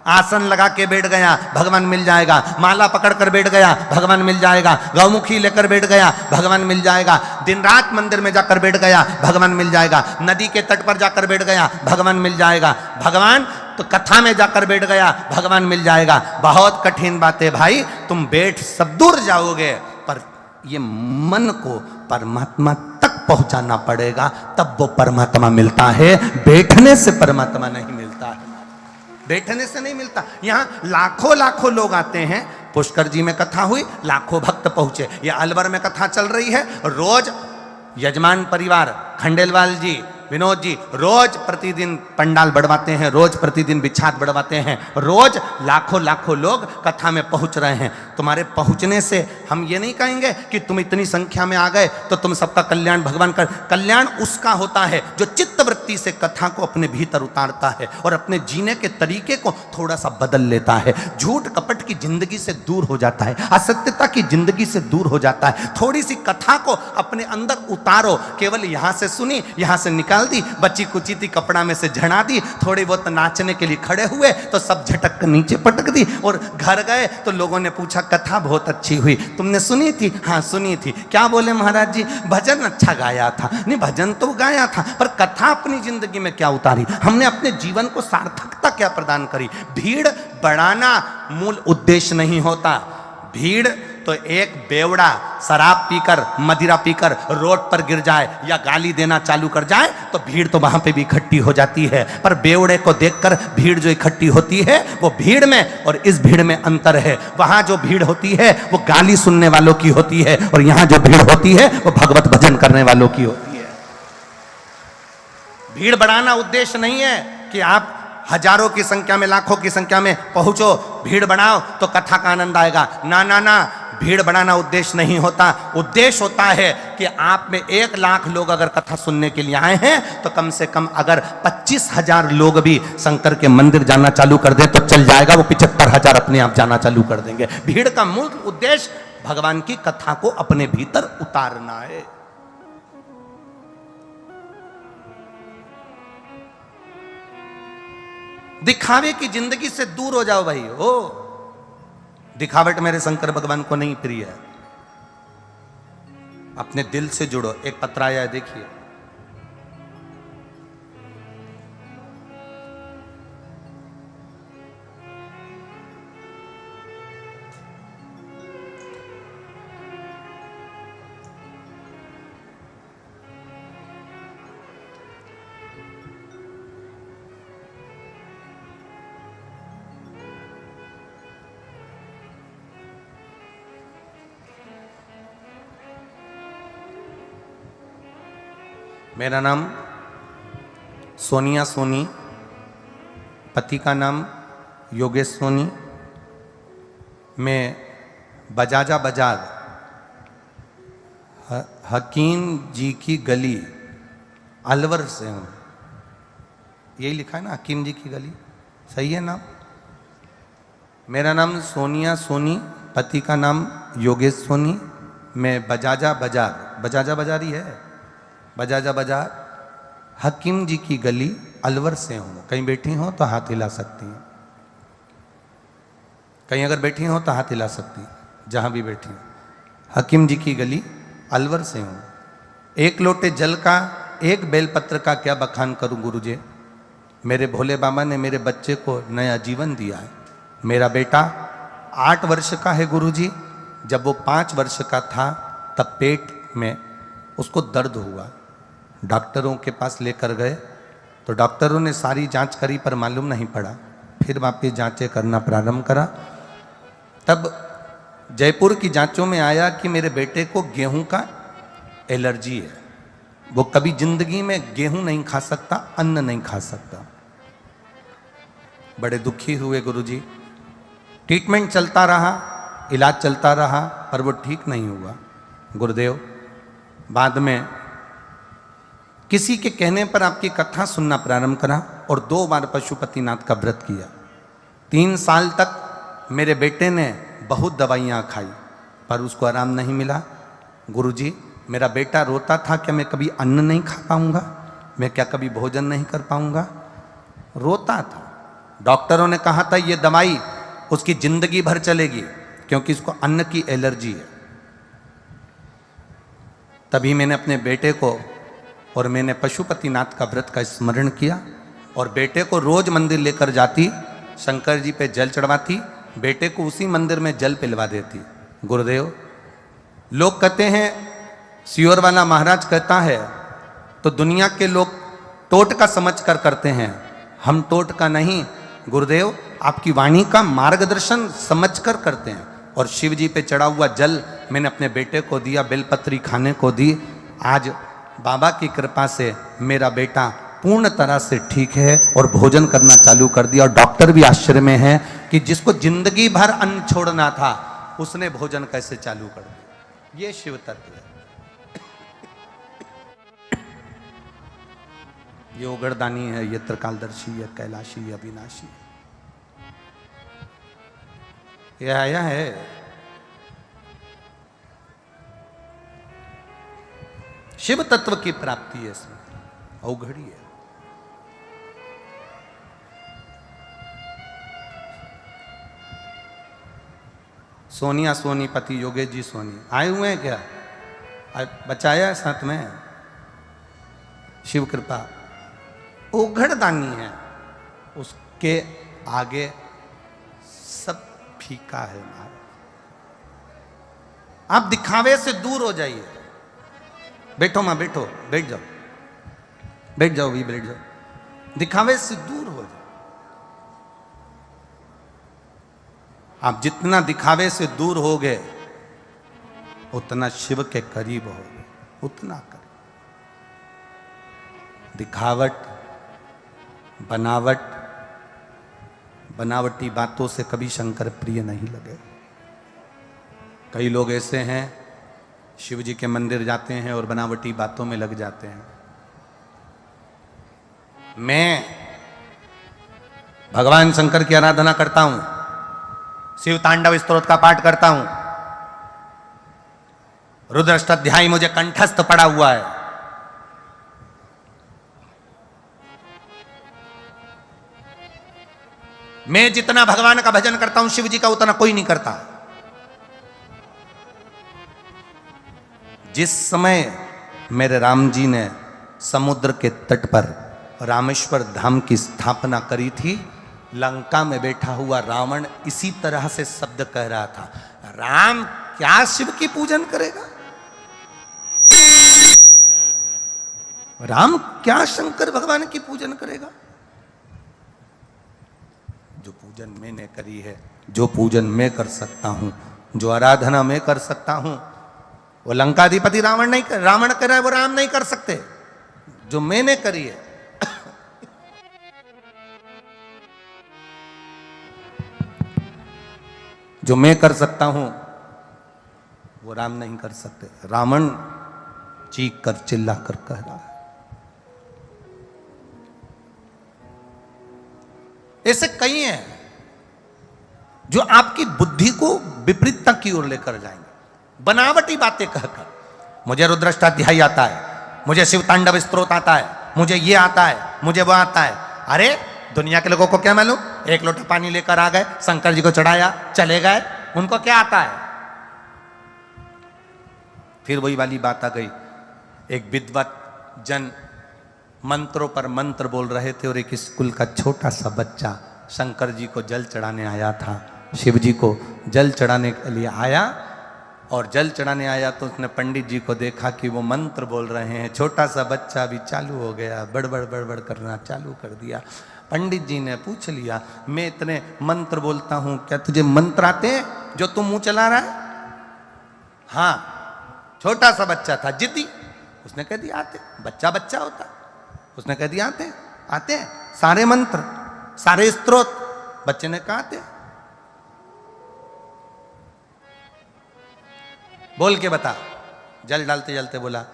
A: आसन लगा के बैठ गया भगवान मिल जाएगा, माला पकड़ कर बैठ गया भगवान मिल जाएगा, गौमुखी लेकर बैठ गया भगवान मिल जाएगा, दिन रात मंदिर में जाकर बैठ गया भगवान मिल जाएगा, नदी के तट पर जाकर बैठ गया भगवान मिल जाएगा, भगवान तो कथा में जाकर बैठ गया भगवान मिल जाएगा। बहुत कठिन बात है भाई, तुम बैठ सब दूर जाओगे पर ये मन को परमात्मा तक पहुंचाना पड़ेगा, तब वो परमात्मा मिलता है। बैठने से परमात्मा नहीं मिलता है, बैठने से नहीं मिलता। यहाँ लाखों लाखों लोग आते हैं, पुष्कर जी में कथा हुई, लाखों भक्त पहुंचे, ये अलवर में कथा चल रही है, रोज यजमान परिवार खंडेलवाल जी, विनोद जी रोज प्रतिदिन पंडाल बढ़वाते हैं, रोज प्रतिदिन बिछात बढ़वाते हैं, रोज लाखों लाखों लोग कथा में पहुंच रहे हैं। तुम्हारे पहुंचने से हम ये नहीं कहेंगे कि तुम इतनी संख्या में आ गए तो तुम सबका कल्याण भगवान कर। कल्याण उसका होता है जो चित्त वृत्ति से कथा को अपने भीतर उतारता है और अपने जीने के तरीके को थोड़ा सा बदल लेता है, झूठ कपट की जिंदगी से दूर हो जाता है, असत्यता की जिंदगी से दूर हो जाता है। थोड़ी सी कथा को अपने अंदर उतारो, केवल यहां से सुनी यहां से निकाल दी, बच्ची कुची थी कपड़ा में से झड़ा दी, थोड़ी बहुत नाचने के लिए खड़े हुए तो सब झटक कर नीचे पटक दी, और घर गए तो लोगों ने पूछा कथा बहुत अच्छी हुई, तुमने सुनी थी? हाँ सुनी थी। क्या बोले महाराज जी? भजन अच्छा गाया था। नहीं भजन तो गाया था, पर कथा अपनी जिंदगी में क्या उतारी, हमने अपने जीवन को सार्थकता क्या प्रदान करी। भीड़ बढ़ाना मूल उद्देश्य नहीं होता। भीड़ तो एक बेवड़ा शराब पीकर मदिरा पीकर रोड पर गिर जाए या गाली देना चालू कर जाए तो भीड़ तो वहां पे भी इकट्ठी हो जाती है, पर बेवड़े को देखकर भीड़ जो इकट्ठी होती है वो भीड़ में और इस भीड़ में अंतर है। वहां जो भीड़ होती है वो गाली सुनने वालों की होती है, और यहां जो भीड़ होती है वो भगवत भजन करने वालों की होती है। भीड़ बढ़ाना उद्देश्य नहीं है कि आप हजारों की संख्या में लाखों की संख्या में पहुंचो, भीड़ बढ़ाओ तो कथा का आनंद आएगा। ना ना ना, भीड़ बढ़ाना उद्देश्य नहीं होता। उद्देश्य होता है कि आप में 1 लाख लोग अगर कथा सुनने के लिए आए हैं तो कम से कम अगर 25,000 लोग भी शंकर के मंदिर जाना चालू कर दें तो चल जाएगा, वो 75,000 अपने आप जाना चालू कर देंगे। भीड़ का मूल उद्देश्य भगवान की कथा को अपने भीतर उतारना है। दिखावे की जिंदगी से दूर हो जाओ भाई। हो दिखावट मेरे शंकर भगवान को नहीं प्रिय है। अपने दिल से जुड़ो। एक पत्र आया है देखिए, मेरा नाम सोनिया सोनी, पति का नाम योगेश सोनी। मैं बजाजा बाजार हकीम जी की गली अलवर से हूँ। यही लिखा है ना, हकीम जी की गली, सही है नाम? मेरा नाम सोनिया सोनी, पति का नाम योगेश सोनी। मैं बजाजा बाजार ही है, बजाजा बाजार हकीम जी की गली अलवर से हूँ। कहीं बैठी हो तो हाथ हिला सकती हैं, कहीं अगर बैठी हो तो हाथ हिला सकती हैं, जहाँ भी बैठी हो। हकीम जी की गली अलवर से हूँ। 1 लोटे जल का 1 बेलपत्र का क्या बखान करूँ गुरुजी। मेरे भोले बाबा ने मेरे बच्चे को नया जीवन दिया है। मेरा बेटा 8 वर्ष का है गुरुजी। जब वो 5 वर्ष का था तब पेट में उसको दर्द हुआ। डॉक्टरों के पास लेकर गए तो डॉक्टरों ने सारी जांच करी पर मालूम नहीं पड़ा। फिर वापिस जांचें करना प्रारंभ करा। तब जयपुर की जांचों में आया कि मेरे बेटे को गेहूं का एलर्जी है। वो कभी जिंदगी में गेहूं नहीं खा सकता, अन्न नहीं खा सकता। बड़े दुखी हुए गुरुजी। ट्रीटमेंट चलता रहा, इलाज चलता रहा, पर वो ठीक नहीं हुआ। गुरुदेव बाद में किसी के कहने पर आपकी कथा सुनना प्रारंभ करा और 2 बार पशुपतिनाथ का व्रत किया। 3 साल तक मेरे बेटे ने बहुत दवाइयाँ खाई पर उसको आराम नहीं मिला। गुरुजी मेरा बेटा रोता था कि मैं कभी अन्न नहीं खा पाऊंगा, मैं क्या कभी भोजन नहीं कर पाऊंगा, रोता था। डॉक्टरों ने कहा था ये दवाई उसकी जिंदगी भर चलेगी क्योंकि इसको अन्न की एलर्जी है। तभी मैंने अपने बेटे को और मैंने पशुपतिनाथ का व्रत का स्मरण किया और बेटे को रोज मंदिर लेकर जाती, शंकर जी पे जल चढ़वाती, बेटे को उसी मंदिर में जल पिलवा देती। गुरुदेव लोग कहते हैं, सियोर वाला महाराज कहता है तो दुनिया के लोग टोटका समझ कर करते हैं, हम टोटका नहीं गुरुदेव आपकी वाणी का मार्गदर्शन समझकर करते हैं। और शिव जी पे चढ़ा हुआ जल मैंने अपने बेटे को दिया, बेलपत्री खाने को दी। आज बाबा की कृपा से मेरा बेटा पूर्ण तरह से ठीक है और भोजन करना चालू कर दिया। और डॉक्टर भी आश्चर्य में है कि जिसको जिंदगी भर अन्न छोड़ना था उसने भोजन कैसे चालू कर दिया। ये शिव तत्व है। ये उगड़दानी है, ये त्रिकालदर्शी है, कैलाशी, अविनाशी। ये आया है। शिव तत्व की प्राप्ति है, इसमें अवघड़ी है। सोनिया सोनी पति योगेश जी सोनी आए हुए हैं क्या? बचाया है साथ में। शिव कृपा उघड़दानी है, उसके आगे सब फीका है। आप दिखावे से दूर हो जाइए। बैठो मां, बैठो, बैठ जाओ, बैठ जाओ भी, बैठ जाओ। दिखावे से दूर हो जाओ। आप जितना दिखावे से दूर होगे उतना शिव के करीब होगे, उतना करीब। दिखावट, बनावट, बनावटी बातों से कभी शंकर प्रिय नहीं लगे। कई लोग ऐसे हैं शिव जी के मंदिर जाते हैं और बनावटी बातों में लग जाते हैं। मैं भगवान शंकर की आराधना करता हूं, शिव तांडव स्तोत्र का पाठ करता हूं, रुद्राष्टाध्यायी मुझे कंठस्थ पड़ा हुआ है। मैं जितना भगवान का भजन करता हूं शिव जी का उतना कोई नहीं करता। जिस समय मेरे राम जी ने समुद्र के तट पर रामेश्वर धाम की स्थापना करी थी, लंका में बैठा हुआ रावण इसी तरह से शब्द कह रहा था, राम क्या शिव की पूजन करेगा, राम क्या शंकर भगवान की पूजन करेगा। जो पूजन मैंने करी है, जो पूजन मैं कर सकता हूं, जो आराधना मैं कर सकता हूं, वो लंकाधिपति रावण कर रहा है, वो राम नहीं कर सकते। जो मैंने करी है, जो मैं कर सकता हूं वो राम नहीं कर सकते। रावण चीख कर चिल्ला कर कह रहा है। ऐसे कई हैं जो आपकी बुद्धि को विपरीतता की ओर लेकर जाएंगे, बनावटी बातें कहकर। मुझे रुद्राष्टाध्यायी आता है, मुझे शिव तांडव स्तोत्र आता है, मुझे ये आता है, मुझे वो आता है। अरे दुनिया के लोगों को क्या मालूम, एक लोटा पानी लेकर आ गए, शंकर जी को चढ़ाया, चले गए, उनको क्या आता है। फिर वही वाली बात आ गई। एक विद्वत जन मंत्रों पर मंत्र बोल रहे थे और एक स्कूल का छोटा सा बच्चा शंकर जी को जल चढ़ाने आया था, शिव जी को जल चढ़ाने के लिए आया और जल चढ़ाने आया तो उसने पंडित जी को देखा कि वो मंत्र बोल रहे हैं। छोटा सा बच्चा भी चालू हो गया, बड़बड़ बड़बड़ करना चालू कर दिया। पंडित जी ने पूछ लिया, मैं इतने मंत्र बोलता हूं, क्या तुझे मंत्र आते हैं जो तू मुंह चला रहा है? हाँ, छोटा सा बच्चा था, जिद्दी। उसने कह दिया आते। बच्चा बच्चा होता, उसने कह दिया आते आते हैं सारे मंत्र, सारे स्तोत्र। बच्चे ने कहा आते। बोल के बता। जल डालते जलते बोला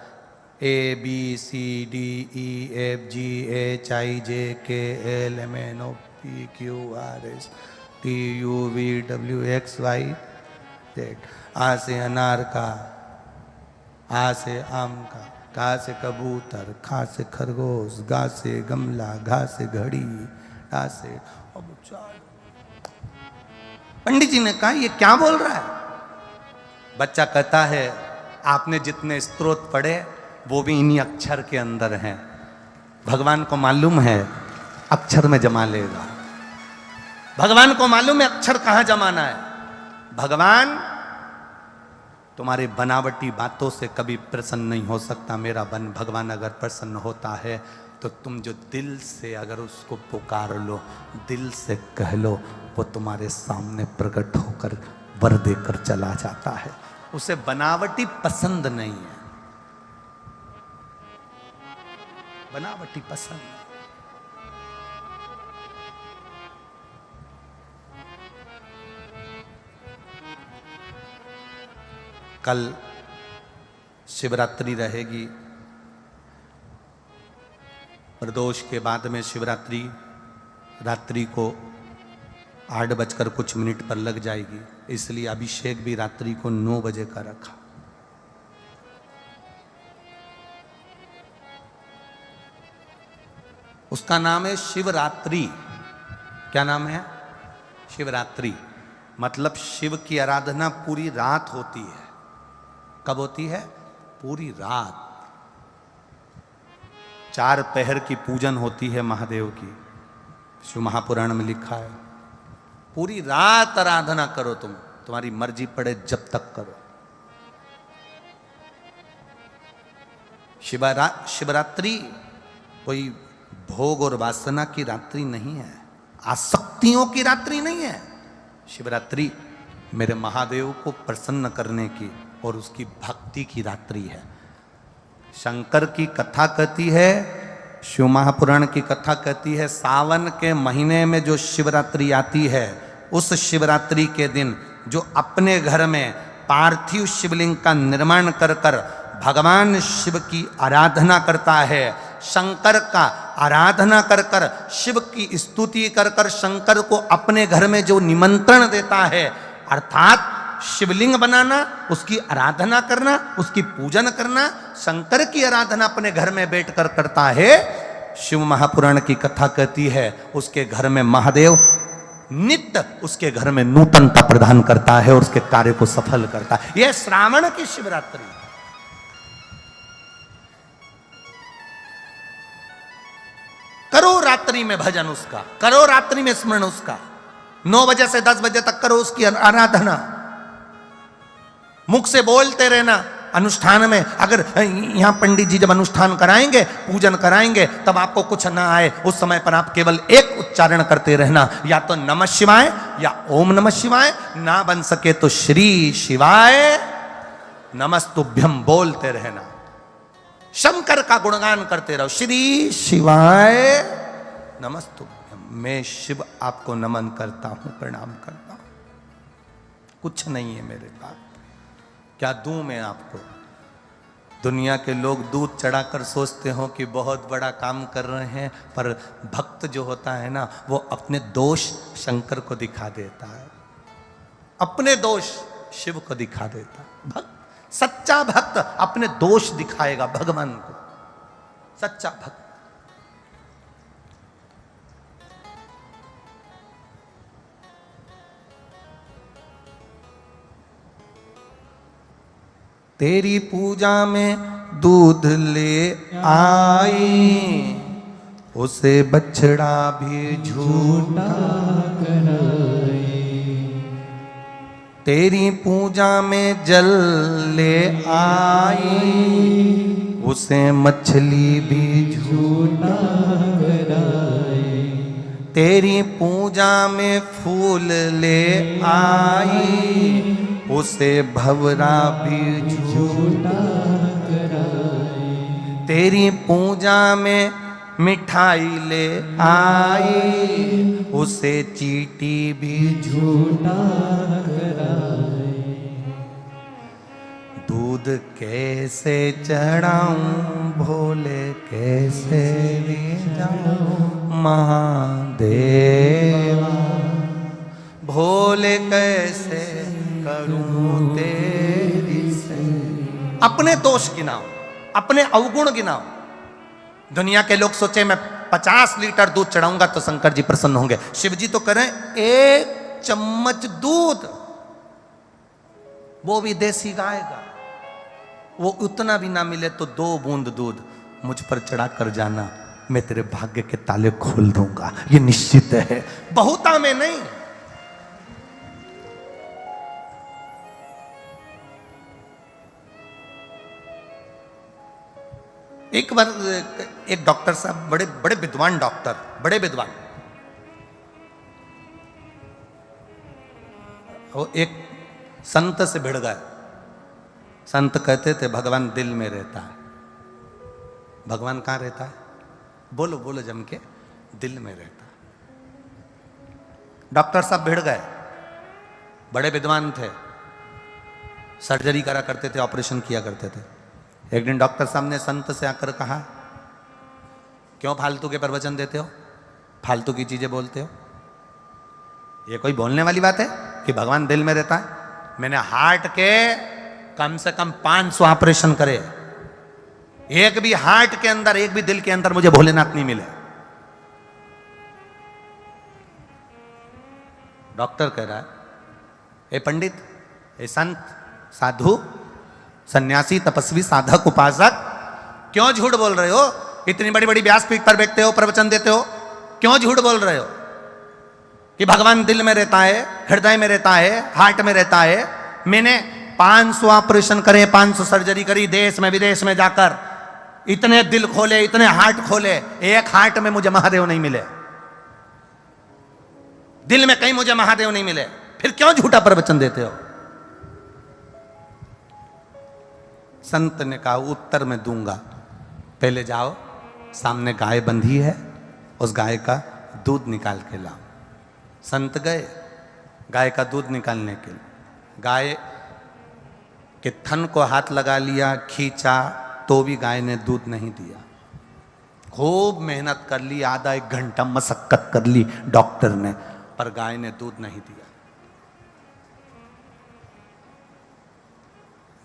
A: ABCDEFGHIJKLMNOPQRSTUVWXYZ। आ से अनार का, आ से आम का, का से कबूतर, खा से खरगोश, गा से गमला, घा से घड़ी, गा से। पंडित जी ने कहा ये क्या बोल रहा है? बच्चा कहता है आपने जितने स्तोत्र पढ़े वो भी इन्हीं अक्षर के अंदर हैं। भगवान को मालूम है अक्षर में जमा लेगा। भगवान को मालूम है अक्षर कहां जमाना है। भगवान तुम्हारे बनावटी बातों से कभी प्रसन्न नहीं हो सकता। मेरा भगवान अगर प्रसन्न होता है तो तुम जो दिल से अगर उसको पुकार लो, दिल से कह लो, वो तुम्हारे सामने प्रकट होकर वर देकर चला जाता है। उसे बनावटी पसंद नहीं है, बनावटी पसंद है। कल शिवरात्रि रहेगी, प्रदोष के बाद में शिवरात्रि रात्रि को 8:00 पर लग जाएगी, इसलिए अभिषेक भी रात्रि को 9 बजे का रखा। उसका नाम है शिवरात्रि। क्या नाम है? शिवरात्रि। मतलब शिव की आराधना पूरी रात होती है। कब होती है? पूरी रात। 4 पहर की पूजन होती है महादेव की, शिव महापुराण में लिखा है। पूरी रात आराधना करो तुम, तुम्हारी मर्जी पड़े जब तक करो। शिवरात्रि कोई भोग और वासना की रात्रि नहीं है, आसक्तियों की रात्रि नहीं है। शिवरात्रि मेरे महादेव को प्रसन्न करने की और उसकी भक्ति की रात्रि है। शंकर की कथा कहती है, शिव महापुराण की कथा कहती है, सावन के महीने में जो शिवरात्रि आती है, उस शिवरात्रि के दिन जो अपने घर में पार्थिव शिवलिंग का निर्माण कर कर भगवान शिव की आराधना करता है, शंकर का आराधना कर कर, शिव की स्तुति कर कर शंकर को अपने घर में जो निमंत्रण देता है, अर्थात शिवलिंग बनाना, उसकी आराधना करना, उसकी पूजन करना, शंकर की आराधना अपने घर में बैठकर करता है। शिव महापुराण की कथा कहती है उसके घर में महादेव नित्य उसके घर में नूतनता प्रदान करता है और उसके कार्य को सफल करता है। यह श्रावण की शिवरात्रि। करो रात्रि में भजन उसका, करो रात्रि में स्मरण उसका। 9 बजे से 10 बजे तक करो उसकी आराधना। मुख से बोलते रहना अनुष्ठान में। अगर यहां पंडित जी जब अनुष्ठान कराएंगे, पूजन कराएंगे, तब आपको कुछ ना आए, उस समय पर आप केवल एक उच्चारण करते रहना, या तो नमः शिवाय या ओम नमः शिवाय, ना बन सके तो श्री शिवाय नमस्तुभ्यम बोलते रहना। शंकर का गुणगान करते रहो, श्री शिवाय नमस्तुभ्यम। मैं शिव आपको नमन करता हूं, प्रणाम करता हूं। कुछ नहीं है मेरे पास, क्या दूं मैं आपको? दुनिया के लोग दूध चढ़ाकर सोचते हो कि बहुत बड़ा काम कर रहे हैं, पर भक्त जो होता है ना, वो अपने दोष शंकर को दिखा देता है, अपने दोष शिव को दिखा देता है। भक्त, सच्चा भक्त अपने दोष दिखाएगा भगवान को, सच्चा भक्त। तेरी पूजा में दूध ले आई, उसे बछड़ा भी झूठा
B: कराए।
A: तेरी पूजा में जल ले आई, उसे मछली भी
B: झूठा कराए।
A: तेरी पूजा में फूल ले आई, उसे भंवरा भी
B: झूठा कराए।
A: तेरी पूजा में मिठाई ले आई, उसे चींटी भी
B: झूठा कराए।
A: दूध कैसे चढ़ाऊं भोले कैसे ले जाऊं महादेवा, भोले कैसे करूं तेरी से। अपने दोष गिनाओ, अपने अवगुण गिनाओ। दुनिया के लोग सोचे मैं 50 लीटर दूध चढ़ाऊंगा तो शंकर जी प्रसन्न होंगे। शिव जी तो करें 1 चम्मच दूध, वो भी देसी गाय का। वो उतना भी ना मिले तो 2 बूंद दूध मुझ पर चढ़ा कर जाना, मैं तेरे भाग्य के ताले खोल दूंगा, ये निश्चित है, बहुता में नहीं। एक बार एक डॉक्टर साहब, बड़े बड़े विद्वान डॉक्टर, बड़े विद्वान, वो एक संत से भिड़ गए। संत कहते थे भगवान दिल में रहता है। भगवान कहाँ रहता है? बोलो बोलो जम के, दिल में रहता है। डॉक्टर साहब भिड़ गए, बड़े विद्वान थे, सर्जरी करा करते थे, ऑपरेशन किया करते थे। एक दिन डॉक्टर साहब ने संत से आकर कहा, क्यों फालतू के प्रवचन देते हो, फालतू की चीजें बोलते हो? ये कोई बोलने वाली बात है कि भगवान दिल में रहता है? मैंने हार्ट के कम से कम 500 ऑपरेशन करे, एक भी हार्ट के अंदर, एक भी दिल के अंदर मुझे भोलेनाथ नहीं मिले। डॉक्टर कह रहा है, ए पंडित, ए संत, साधु, सन्यासी, तपस्वी, साधक, उपासक, क्यों झूठ बोल रहे हो? इतनी बड़ी बड़ी व्यासपीठ पर बैठते हो, प्रवचन देते हो, क्यों झूठ बोल रहे हो कि भगवान दिल में रहता है, हृदय में रहता है, हार्ट में रहता है? मैंने 500 ऑपरेशन करे, 500 सर्जरी करी, देश में विदेश में जाकर, इतने दिल खोले, इतने हार्ट खोले, एक हार्ट में मुझे महादेव नहीं मिले, दिल में कहीं मुझे महादेव नहीं मिले, फिर क्यों झूठा प्रवचन देते हो? संत ने कहा, उत्तर में दूंगा, पहले जाओ, सामने गाय बंधी है, उस गाय का दूध निकाल के लाओ। संत गए गाय का दूध निकालने के लिए, गाय के थन को हाथ लगा लिया, खींचा, तो भी गाय ने दूध नहीं दिया। खूब मेहनत कर ली, आधा 1 घंटा मशक्कत कर ली डॉक्टर ने, पर गाय ने दूध नहीं दिया।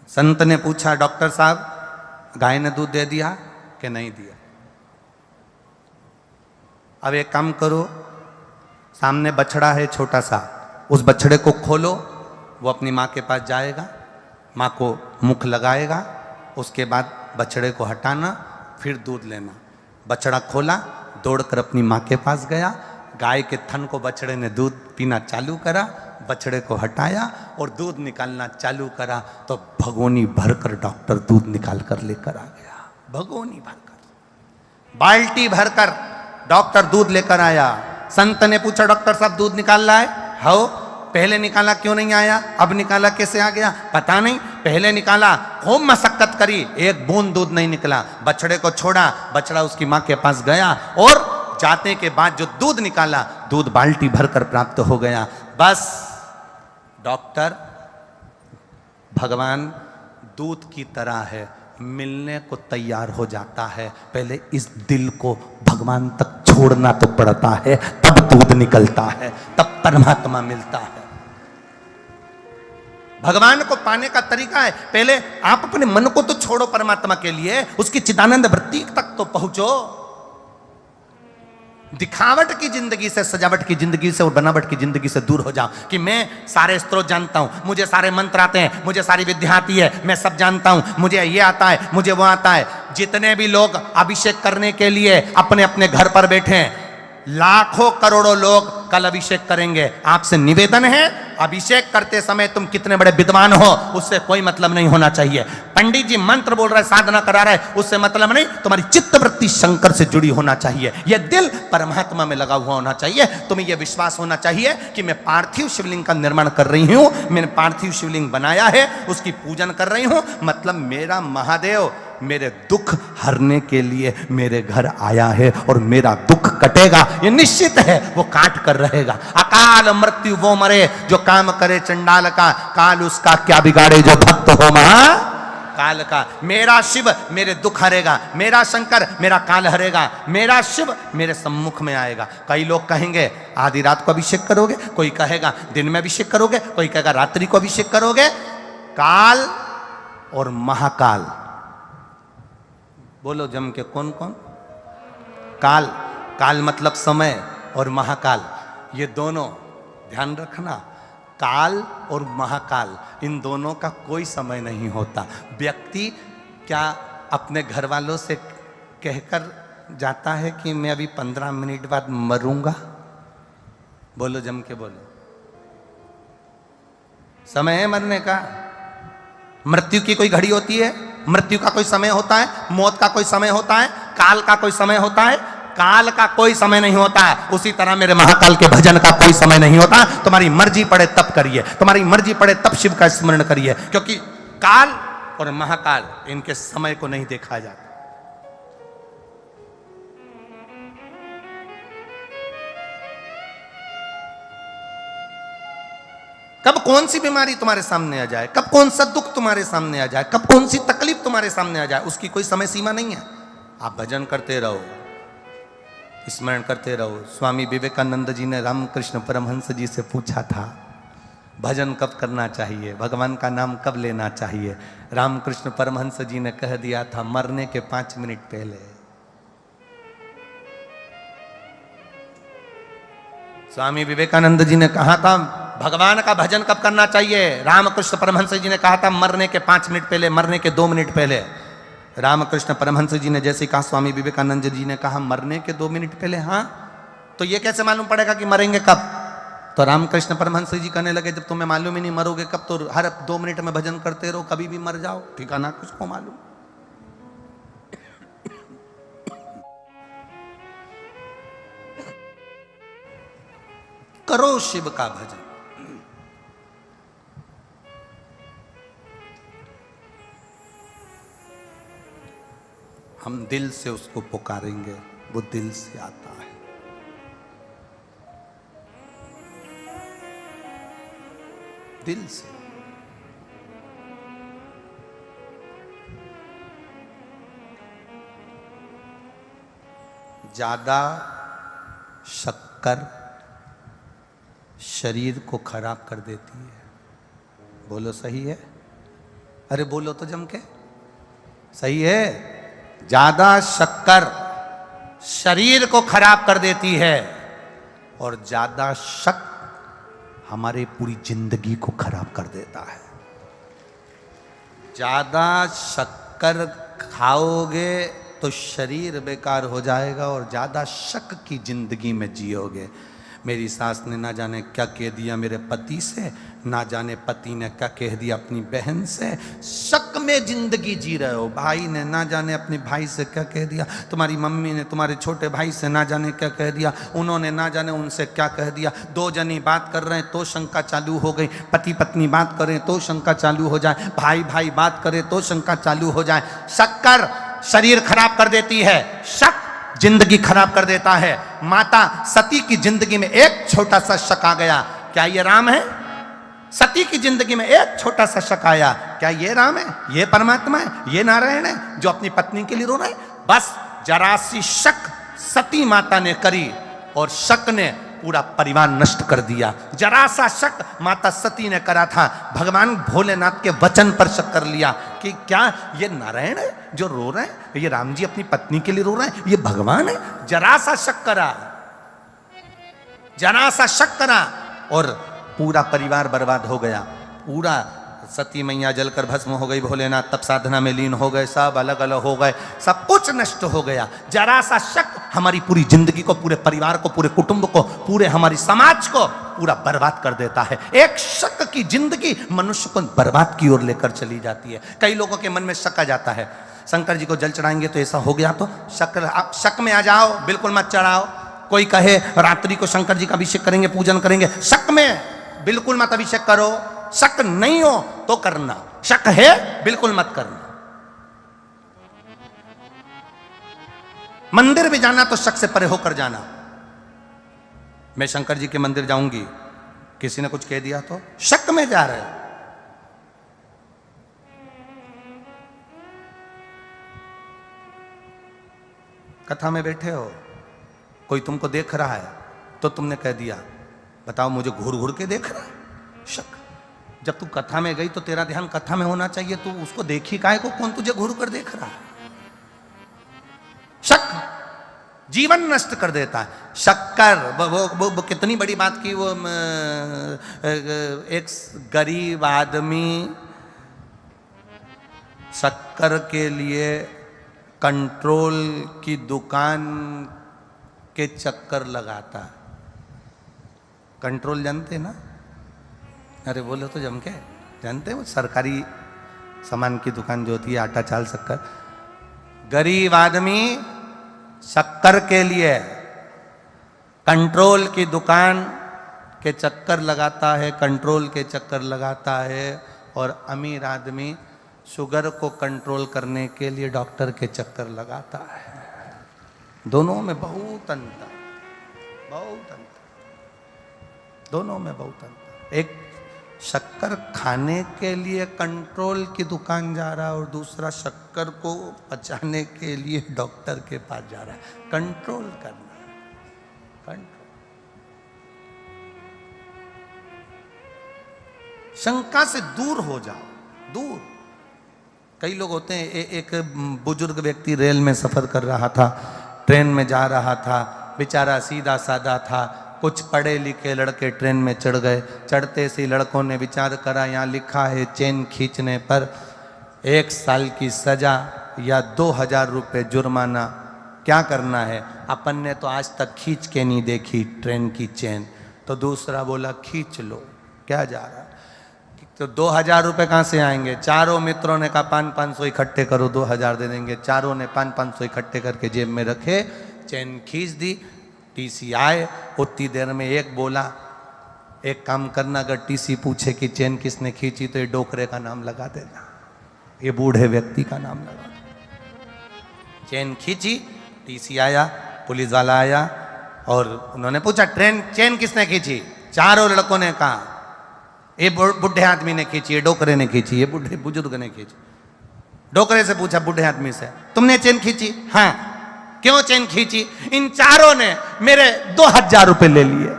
A: संत ने पूछा, डॉक्टर साहब गाय ने दूध दे दिया कि नहीं दिया? अब एक काम करो, सामने बछड़ा है छोटा सा, उस बछड़े को खोलो, वो अपनी माँ के पास जाएगा, माँ को मुख लगाएगा, उसके बाद बछड़े को हटाना, फिर दूध लेना। बछड़ा खोला, दौड़कर अपनी माँ के पास गया, गाय के थन को बछड़े ने दूध पीना चालू करा, बछड़े को हटाया और दूध निकालना चालू करा, तो भगोनी भरकर डॉक्टर दूध निकाल कर लेकर आ गया। भगोनी भरकर, बाल्टी भरकर डॉक्टर दूध लेकर आया। संत ने पूछा, डॉक्टर साहब दूध निकाल रहा है? हो, पहले निकाला क्यों नहीं आया, अब निकाला कैसे आ गया? पता नहीं, पहले निकाला, खूब मशक्कत करी, 1 बूंद दूध नहीं निकला। बछड़े को छोड़ा, बछड़ा उसकी माँ के पास गया और जाते के बाद जो दूध निकाला, दूध बाल्टी भरकर प्राप्त हो गया। बस डॉक्टर, भगवान दूध की तरह है, मिलने को तैयार हो जाता है, पहले इस दिल को भगवान तक छोड़ना तो पड़ता है, तब दूध निकलता है, तब परमात्मा मिलता है। भगवान को पाने का तरीका है, पहले आप अपने मन को तो छोड़ो परमात्मा के लिए, उसकी चिदानंद वृत्ति तक तो पहुंचो। दिखावट की जिंदगी से, सजावट की जिंदगी से और बनावट की जिंदगी से दूर हो जाओ कि मैं सारे स्त्रोत जानता हूं, मुझे सारे मंत्र आते हैं, मुझे सारी विद्या आती है, मैं सब जानता हूं, मुझे ये आता है, मुझे वो आता है। जितने भी लोग अभिषेक करने के लिए अपने अपने घर पर बैठे हैं, लाखों करोड़ों लोग कल अभिषेक करेंगे। आपसे निवेदन है, अभिषेक करते समय तुम कितने बड़े विद्वान हो उससे कोई मतलब नहीं होना चाहिए। पंडित जी मंत्र बोल रहे, साधना करा रहे, उससे मतलब नहीं। तुम्हारी चित्त वृत्ति शंकर से जुड़ी होना चाहिए, यह दिल परमात्मा में लगा हुआ होना चाहिए। तुम्हें यह विश्वास होना चाहिए कि मैं पार्थिव शिवलिंग का निर्माण कर रही हूं, मैंने पार्थिव शिवलिंग बनाया है, उसकी पूजन कर रही हूं, मतलब मेरा महादेव मेरे दुख हरने के लिए मेरे घर आया है और मेरा दुख कटेगा, ये निश्चित है। वो काट कर रहेगा। अकाल मृत्यु वो मरे जो काम करे चंडाल का, काल उसका क्या बिगाड़े जो भक्त हो महा काल का। मेरा शिव मेरे दुख हरेगा, मेरा शंकर मेरा काल हरेगा, मेरा शिव मेरे सम्मुख में आएगा। कई लोग कहेंगे आधी रात को अभिषेक करोगे, कोई कहेगा दिन में अभिषेक करोगे, कोई कहेगा रात्रि को अभिषेक करोगे। काल और महाकाल बोलो जम के, कौन कौन? काल, काल मतलब समय, और महाकाल, ये दोनों ध्यान रखना। काल और महाकाल इन दोनों का कोई समय नहीं होता। व्यक्ति क्या अपने घर वालों से कहकर जाता है कि मैं अभी 15 मिनट बाद मरूंगा? बोलो जम के बोलो। समय है मरने का। मृत्यु की कोई घड़ी होती है? मृत्यु का कोई समय होता है? मौत का कोई समय होता है? काल का कोई समय होता है? काल का कोई समय नहीं होता है। उसी तरह मेरे महाकाल के भजन का कोई समय नहीं होता। तुम्हारी मर्जी पड़े तब करिए, तुम्हारी मर्जी पड़े तब शिव का स्मरण करिए, क्योंकि काल और महाकाल इनके समय को नहीं देखा जाता। कब कौन सी बीमारी तुम्हारे सामने आ जाए, कब कौन सा दुख तुम्हारे सामने आ जाए, कब कौन सी तकलीफ तुम्हारे सामने आ जाए, उसकी कोई समय सीमा नहीं है। आप भजन करते रहो, स्मरण करते रहो। स्वामी विवेकानंद जी ने रामकृष्ण परमहंस जी से पूछा था भजन कब करना चाहिए, भगवान का नाम कब लेना चाहिए। रामकृष्ण परमहंस जी ने कह दिया था मरने के 5 मिनट पहले। स्वामी विवेकानंद जी ने कहा था भगवान का भजन कब करना चाहिए। रामकृष्ण परमहंस जी ने कहा था मरने के 5 मिनट पहले, मरने के 2 मिनट पहले। रामकृष्ण परमहंस जी ने जैसे कहा, स्वामी विवेकानंद जी ने कहा मरने के 2 मिनट पहले। हाँ, तो ये कैसे मालूम पड़ेगा कि मरेंगे कब? तो रामकृष्ण परमहंस जी कहने लगे जब तुम्हें मालूम ही नहीं मरोगे कब, तो हर 2 मिनट में भजन करते रहो, कभी भी मर जाओ, ठिकाना किसको मालूम। करो शिव का भजन। हम दिल से उसको पुकारेंगे, वो दिल से आता है। दिल से। ज्यादा शक्कर शरीर को खराब कर देती है। बोलो सही है? अरे बोलो तो जम के, सही है? ज्यादा शक्कर शरीर को खराब कर देती है और ज्यादा शक हमारे पूरी जिंदगी को खराब कर देता है। ज्यादा शक्कर खाओगे तो शरीर बेकार हो जाएगा और ज्यादा शक की जिंदगी में जियोगे। मेरी सास ने ना जाने क्या कह दिया मेरे पति से, ना जाने पति ने क्या कह दिया अपनी बहन से, शक में जिंदगी जी रहे हो। भाई ने ना जाने अपने भाई से क्या कह दिया, तुम्हारी मम्मी ने तुम्हारे छोटे भाई से ना जाने क्या कह दिया, उन्होंने ना जाने उनसे क्या कह दिया। 2 जनी बात कर रहे हैं तो शंका चालू हो गई, पति पत्नी बात करें तो शंका चालू हो जाए, भाई भाई बात करे तो शंका चालू हो जाए। शक्कर शरीर खराब कर देती है, शक जिंदगी खराब कर देता है। माता सती की जिंदगी में एक छोटा सा शक आ गया, क्या ये राम है? सती की जिंदगी में एक छोटा सा शक आया, क्या ये राम है, ये परमात्मा है, ये नारायण है जो अपनी पत्नी के लिए रो रहा है? बस जरा सी शक सती माता ने करी और शक ने पूरा परिवार नष्ट कर दिया। जरा सा शक माता सती ने करा था, भगवान भोलेनाथ के वचन पर शक कर लिया कि क्या ये नारायण है जो रो रहे हैं, ये राम जी अपनी पत्नी के लिए रो रहे हैं, ये भगवान है। जरा सा शक करा जरा सा शक करा और पूरा परिवार बर्बाद हो गया। पूरा सती मैया जलकर भस्म हो गई, भोलेनाथ तब साधना में लीन हो गए, सब अलग अलग हो गए, सब कुछ नष्ट हो गया। जरा सा शक हमारी पूरी जिंदगी को, पूरे परिवार को, पूरे कुटुंब को, पूरे हमारी समाज को पूरा बर्बाद कर देता है। एक शक की जिंदगी मनुष्य को बर्बाद की ओर लेकर चली जाती है। कई लोगों के मन में शक आ जाता है, शंकर जी को जल चढ़ाएंगे तो ऐसा हो गया, तो शक में आ जाओ, बिल्कुल मत चढ़ाओ। कोई कहे रात्रि को शंकर जी का अभिषेक करेंगे, पूजन करेंगे, शक में बिल्कुल मत अभिषेक करो। शक नहीं हो तो करना, शक है बिल्कुल मत करना। मंदिर भी जाना तो शक से परे होकर जाना। मैं शंकर जी के मंदिर जाऊंगी, किसी ने कुछ कह दिया तो शक में जा रहे हो। कथा में बैठे हो, कोई तुमको देख रहा है तो तुमने कह दिया, बताओ मुझे घूर घूर के देख रहा है, शक। जब तू कथा में गई तो तेरा ध्यान कथा में होना चाहिए, तू उसको देखी काहे को, कौन तुझे घूर कर देख रहा है। शक जीवन नष्ट कर देता है। शक्कर वो कितनी बड़ी बात की, वो एक गरीब आदमी शक्कर के लिए कंट्रोल की दुकान के चक्कर लगाता है। कंट्रोल जानते ना? अरे बोलो तो जम के जानते हो, सरकारी सामान की दुकान जो होती है, आटा चाल शक्कर। गरीब आदमी शक्कर के लिए कंट्रोल की दुकान के चक्कर लगाता है, कंट्रोल के चक्कर लगाता है। और अमीर आदमी शुगर को कंट्रोल करने के लिए डॉक्टर के चक्कर लगाता है। दोनों में बहुत अंतर, बहुत अंतर, दोनों में बहुत अंतर। एक शक्कर खाने के लिए कंट्रोल की दुकान जा रहा है और दूसरा शक्कर को पचाने के लिए डॉक्टर के पास जा रहा है। कंट्रोल करना, कंट्रोल। शंका से दूर हो जाओ, दूर। कई लोग होते हैं, एक बुजुर्ग व्यक्ति रेल में सफर कर रहा था, ट्रेन में जा रहा था, बेचारा सीधा साधा था। कुछ पढ़े लिखे लड़के ट्रेन में चढ़ गए। चढ़ते से लड़कों ने विचार करा, यहाँ लिखा है चेन खींचने पर 1 साल की सजा या 2000 रुपये जुर्माना। क्या करना है? अपन ने तो आज तक खींच के नहीं देखी ट्रेन की चेन। तो दूसरा बोला खींच लो, क्या जा रहा। तो 2000 रुपये कहाँ से आएंगे? चारों मित्रों ने कहा 500 इकट्ठे करो, 2000 दे देंगे। चारों ने 500 इकट्ठे करके जेब में रखे, चेन खींच दी। टीसी आए, उतनी देर में एक बोला, एक काम करना, अगर टीसी पूछे कि चेन किसने खींची तो ये डोकरे का नाम लगा देना, ये बूढ़े व्यक्ति का नाम लगा देना। चेन खींची, टीसी आया, पुलिस वाला आया और उन्होंने पूछा चेन किसने खींची? चारों लड़कों ने कहा ये बुढ़े आदमी ने खींची, ये डोकरे ने खींची, ये बूढ़े बुजुर्ग ने खींची। डोकरे से पूछा बूढ़े आदमी से, तुमने चेन खींची? हाँ। क्यों चेन खींची? इन चारों ने मेरे 2000 रुपये ले लिए।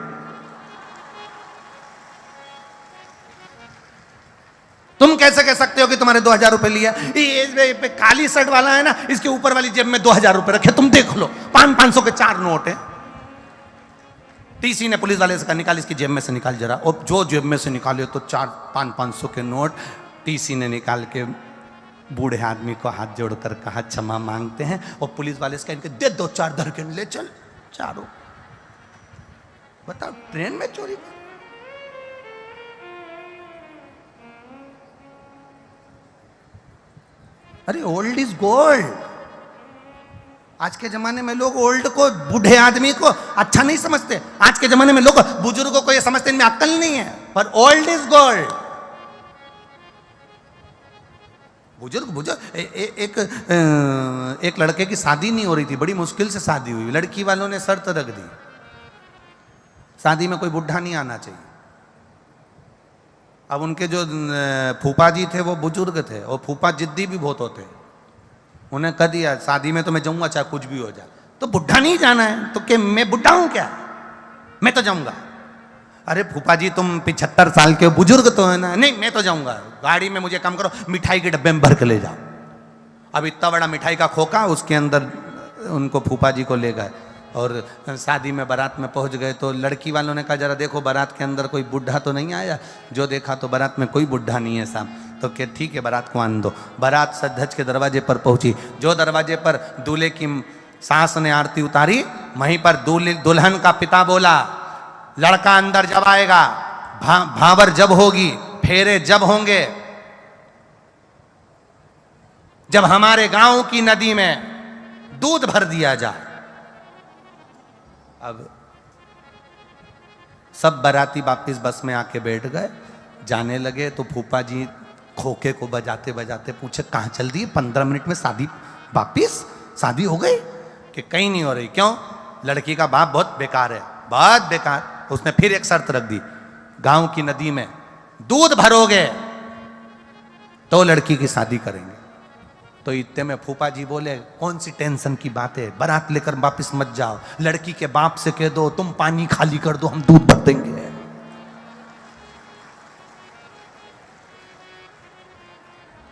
A: तुम कैसे कह सकते हो कि तुम्हारे 2000 रुपये लिया? ये काली शर्ट वाला है ना, इसके ऊपर वाली जेब में 2000 रुपये रखे, तुम देख लो, 500 के 4 नोट है। टीसी ने पुलिस वाले से कहा निकाल, इसकी जेब में से निकाल जरा। और जो जेब में से निकाले तो 500 के नोट टीसी ने निकाल के बूढ़े आदमी को हाथ जोड़कर कहा क्षमा मांगते हैं। और पुलिस वाले से इनके दे 2-4 दरकेन ले चल चारों। बताओ, ट्रेन में चोरी। अरे ओल्ड इज गोल्ड। आज के जमाने में लोग ओल्ड को, बूढ़े आदमी को अच्छा नहीं समझते। आज के जमाने में लोग बुजुर्गों को ये समझते इनमें अक्ल नहीं है, पर ओल्ड इज गोल्ड। बुजुर्ग एक लड़के की शादी नहीं हो रही थी, बड़ी मुश्किल से शादी हुई। लड़की वालों ने शर्त रख दी, शादी में कोई बुढ़ा नहीं आना चाहिए। अब उनके जो फूफा जी थे वो बुजुर्ग थे और फूफा जिद्दी भी बहुत होते। उन्हें कह दिया शादी में तो मैं जाऊंगा चाहे कुछ भी हो जाए। तो बुढ़ा नहीं जाना है तो क्या मैं बुढ़ा हूं क्या? मैं तो जाऊंगा। अरे फूफा जी तुम 75 साल के बुजुर्ग तो है ना। नहीं मैं तो जाऊंगा। गाड़ी में मुझे काम करो, मिठाई के डब्बे में भर के ले जाओ। अब इतना बड़ा मिठाई का खोखा, उसके अंदर उनको फूफा जी को ले गए और शादी में बारात में पहुंच गए तो लड़की वालों ने कहा जरा देखो बारात के अंदर कोई बुढ़ा तो नहीं आया। जो देखा तो बारात में कोई बुढ़ा नहीं है साहब। तो क्या ठीक है बारात को आन दो। बारात सज धज के दरवाजे पर पहुंची। जो दरवाजे पर दूल्हे की सास ने आरती उतारी, वहीं पर दुल्हन का पिता बोला लड़का अंदर जब आएगा, भावर जब होगी, फेरे जब होंगे, जब हमारे गांव की नदी में दूध भर दिया जाए। अब सब बाराती वापिस बस में आके बैठ गए। जाने लगे तो फूफा जी खोखे को बजाते बजाते पूछे कहाँ चल दी? 15 मिनट में शादी, वापिस शादी हो गई? कि कहीं नहीं हो रही। क्यों? लड़की का बाप बहुत बेकार है, बहुत बेकार। उसने फिर एक शर्त रख दी, गांव की नदी में दूध भरोगे तो लड़की की शादी करेंगे। तो इतने में फूफा जी बोले कौन सी टेंशन की बात है, बारात लेकर वापस मत जाओ, लड़की के बाप से कह दो तुम पानी खाली कर दो, हम दूध भर देंगे।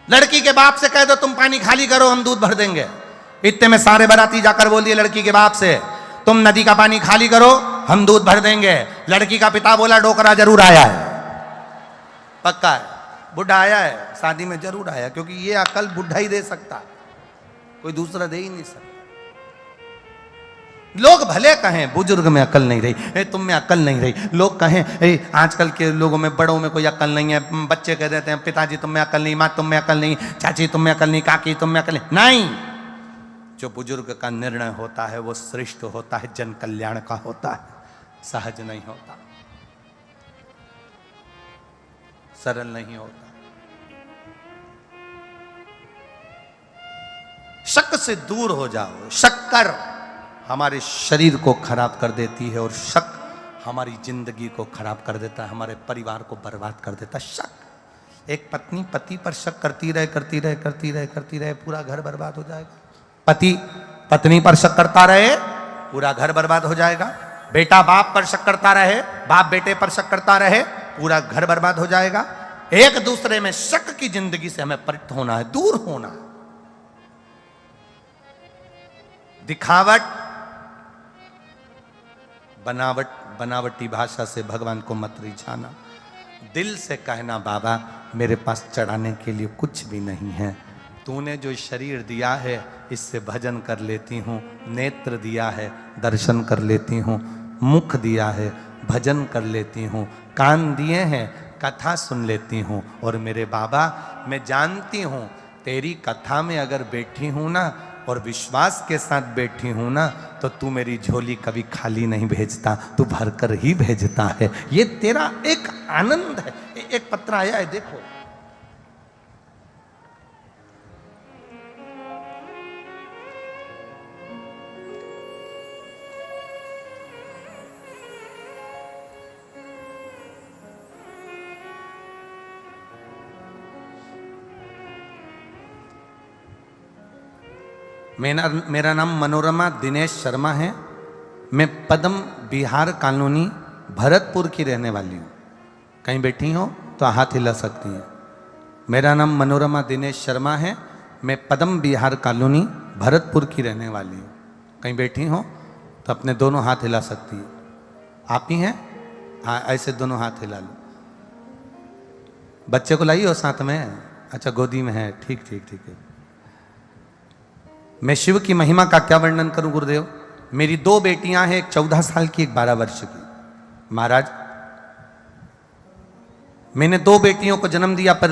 A: लड़की के बाप से कह दो तुम पानी खाली करो, हम दूध भर देंगे। इतने में सारे बाराती जाकर बोलिए लड़की के बाप से तुम नदी का पानी खाली करो, हम दूध भर देंगे। लड़की का पिता बोला डोकरा जरूर आया है, पक्का है, बुढ़ा आया है, शादी में जरूर आया, क्योंकि ये अकल बुढ़ा ही दे सकता, कोई दूसरा दे ही नहीं सकता। लोग भले कहें बुजुर्ग में अकल नहीं रही, तुम में अकल नहीं रही। लोग कहें आजकल के लोगों में, बड़ों में कोई अकल नहीं है। बच्चे कह देते हैं पिताजी तुम में अकल नहीं, माँ तुम में अकल नहीं, चाची तुम में अकल नहीं, काकी तुम में अकल नहीं। जो बुजुर्ग का निर्णय होता है वो श्रेष्ठ होता है, जन कल्याण का होता है, सहज नहीं होता, सरल नहीं होता। शक से दूर हो जाओ। शक्कर हमारे शरीर को खराब कर देती है और शक हमारी जिंदगी को खराब कर देता है, हमारे परिवार को बर्बाद कर देता है। शक, एक पत्नी पति पर शक करती रहे करती रहे करती रहे करती रहे, पूरा घर बर्बाद हो जाएगा। पति पत्नी पर शक करता रहे, पूरा घर बर्बाद हो जाएगा। बेटा बाप पर शक करता रहे, बाप बेटे पर शक करता रहे, पूरा घर बर्बाद हो जाएगा। एक दूसरे में शक की जिंदगी से हमें परित होना है, दूर होना है। दिखावट, बनावट, बनावटी भाषा से भगवान को मत रिझाना। दिल से कहना बाबा मेरे पास चढ़ाने के लिए कुछ भी नहीं है, तूने जो शरीर दिया है इससे भजन कर लेती हूँ, नेत्र दिया है दर्शन कर लेती हूँ, मुख दिया है भजन कर लेती हूँ, कान दिए हैं कथा सुन लेती हूँ। और मेरे बाबा मैं जानती हूँ तेरी कथा में अगर बैठी हूँ ना और विश्वास के साथ बैठी हूँ ना, तो तू मेरी झोली कभी खाली नहीं भेजता, तू भर कर ही भेजता है। ये तेरा एक आनंद है। एक पत्र आया है देखो, मेरा नाम मनोरमा दिनेश शर्मा है। मैं पद्म बिहार कॉलोनी भरतपुर की रहने वाली हूँ। कहीं बैठी हो तो हाथ हिला सकती हैं। मेरा नाम मनोरमा दिनेश शर्मा है। मैं पद्म बिहार कॉलोनी भरतपुर की रहने वाली हूँ। कहीं बैठी हो तो अपने दोनों हाथ हिला सकती है। आप ही हैं? हाँ, ऐसे दोनों हाथ हिला लो। बच्चे को लाई हो साथ में? अच्छा, गोदी में है। ठीक ठीक ठीक है। मैं शिव की महिमा का क्या वर्णन करूं गुरुदेव। मेरी 2 बेटियां हैं, एक 14 साल की, एक 12 वर्ष की। महाराज, मैंने 2 बेटियों को जन्म दिया, पर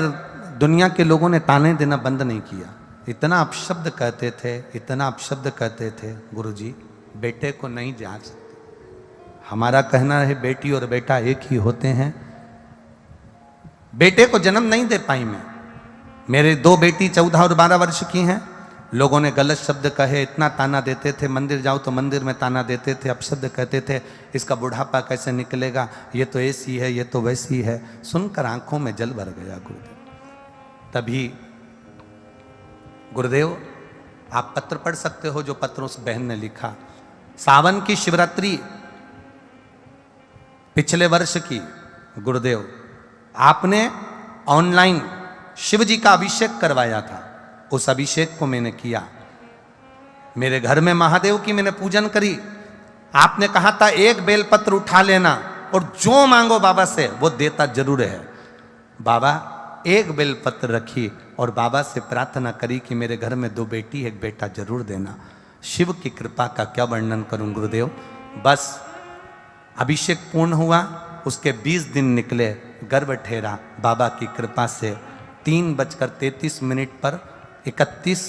A: दुनिया के लोगों ने ताने देना बंद नहीं किया। इतना अपशब्द कहते थे, इतना अपशब्द कहते थे, गुरुजी बेटे को नहीं जांच सकते। हमारा कहना है बेटी और बेटा एक ही होते हैं। बेटे को जन्म नहीं दे पाई मैं। मेरे 2 बेटी 14 और 12 वर्ष की हैं। लोगों ने गलत शब्द कहे, इतना ताना देते थे। मंदिर जाओ तो मंदिर में ताना देते थे, अपशब्द कहते थे, इसका बुढ़ापा कैसे निकलेगा, ये तो ऐसी है, ये तो वैसी है। सुनकर आंखों में जल भर गया गुरुदेव। तभी गुरुदेव आप पत्र पढ़ सकते हो जो पत्र उस बहन ने लिखा। सावन की शिवरात्रि पिछले वर्ष की, गुरुदेव आपने ऑनलाइन शिव जी का अभिषेक करवाया था। उस अभिषेक को मैंने किया। मेरे घर में महादेव की मैंने पूजन करी। आपने कहा था एक बेलपत्र उठा लेना और जो मांगो बाबा से वो देता जरूर है। बाबा एक बेलपत्र रखी और बाबा से प्रार्थना करी कि मेरे घर में 2 बेटी एक बेटा जरूर देना। शिव की कृपा का क्या वर्णन करूं गुरुदेव। बस अभिषेक पूर्ण हुआ, उसके 20 दिन निकले, गर्भ ठहरा। बाबा की कृपा से 3:33 पर 31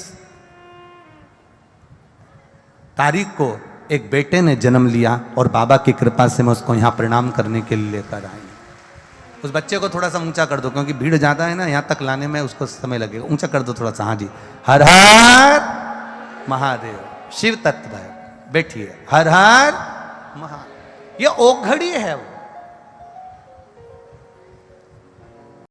A: तारीख को एक बेटे ने जन्म लिया और बाबा की कृपा से मैं उसको यहाँ प्रणाम करने के लिए लेकर आई। उस बच्चे को थोड़ा सा ऊंचा कर दो क्योंकि भीड़ ज्यादा है ना, यहाँ तक लाने में उसको समय लगेगा। ऊंचा कर दो थोड़ा सा। हाँ जी, हर हर महादेव। शिव तत्व है, बैठिए। हर हर महादेव। ये ओघड़ी है वो।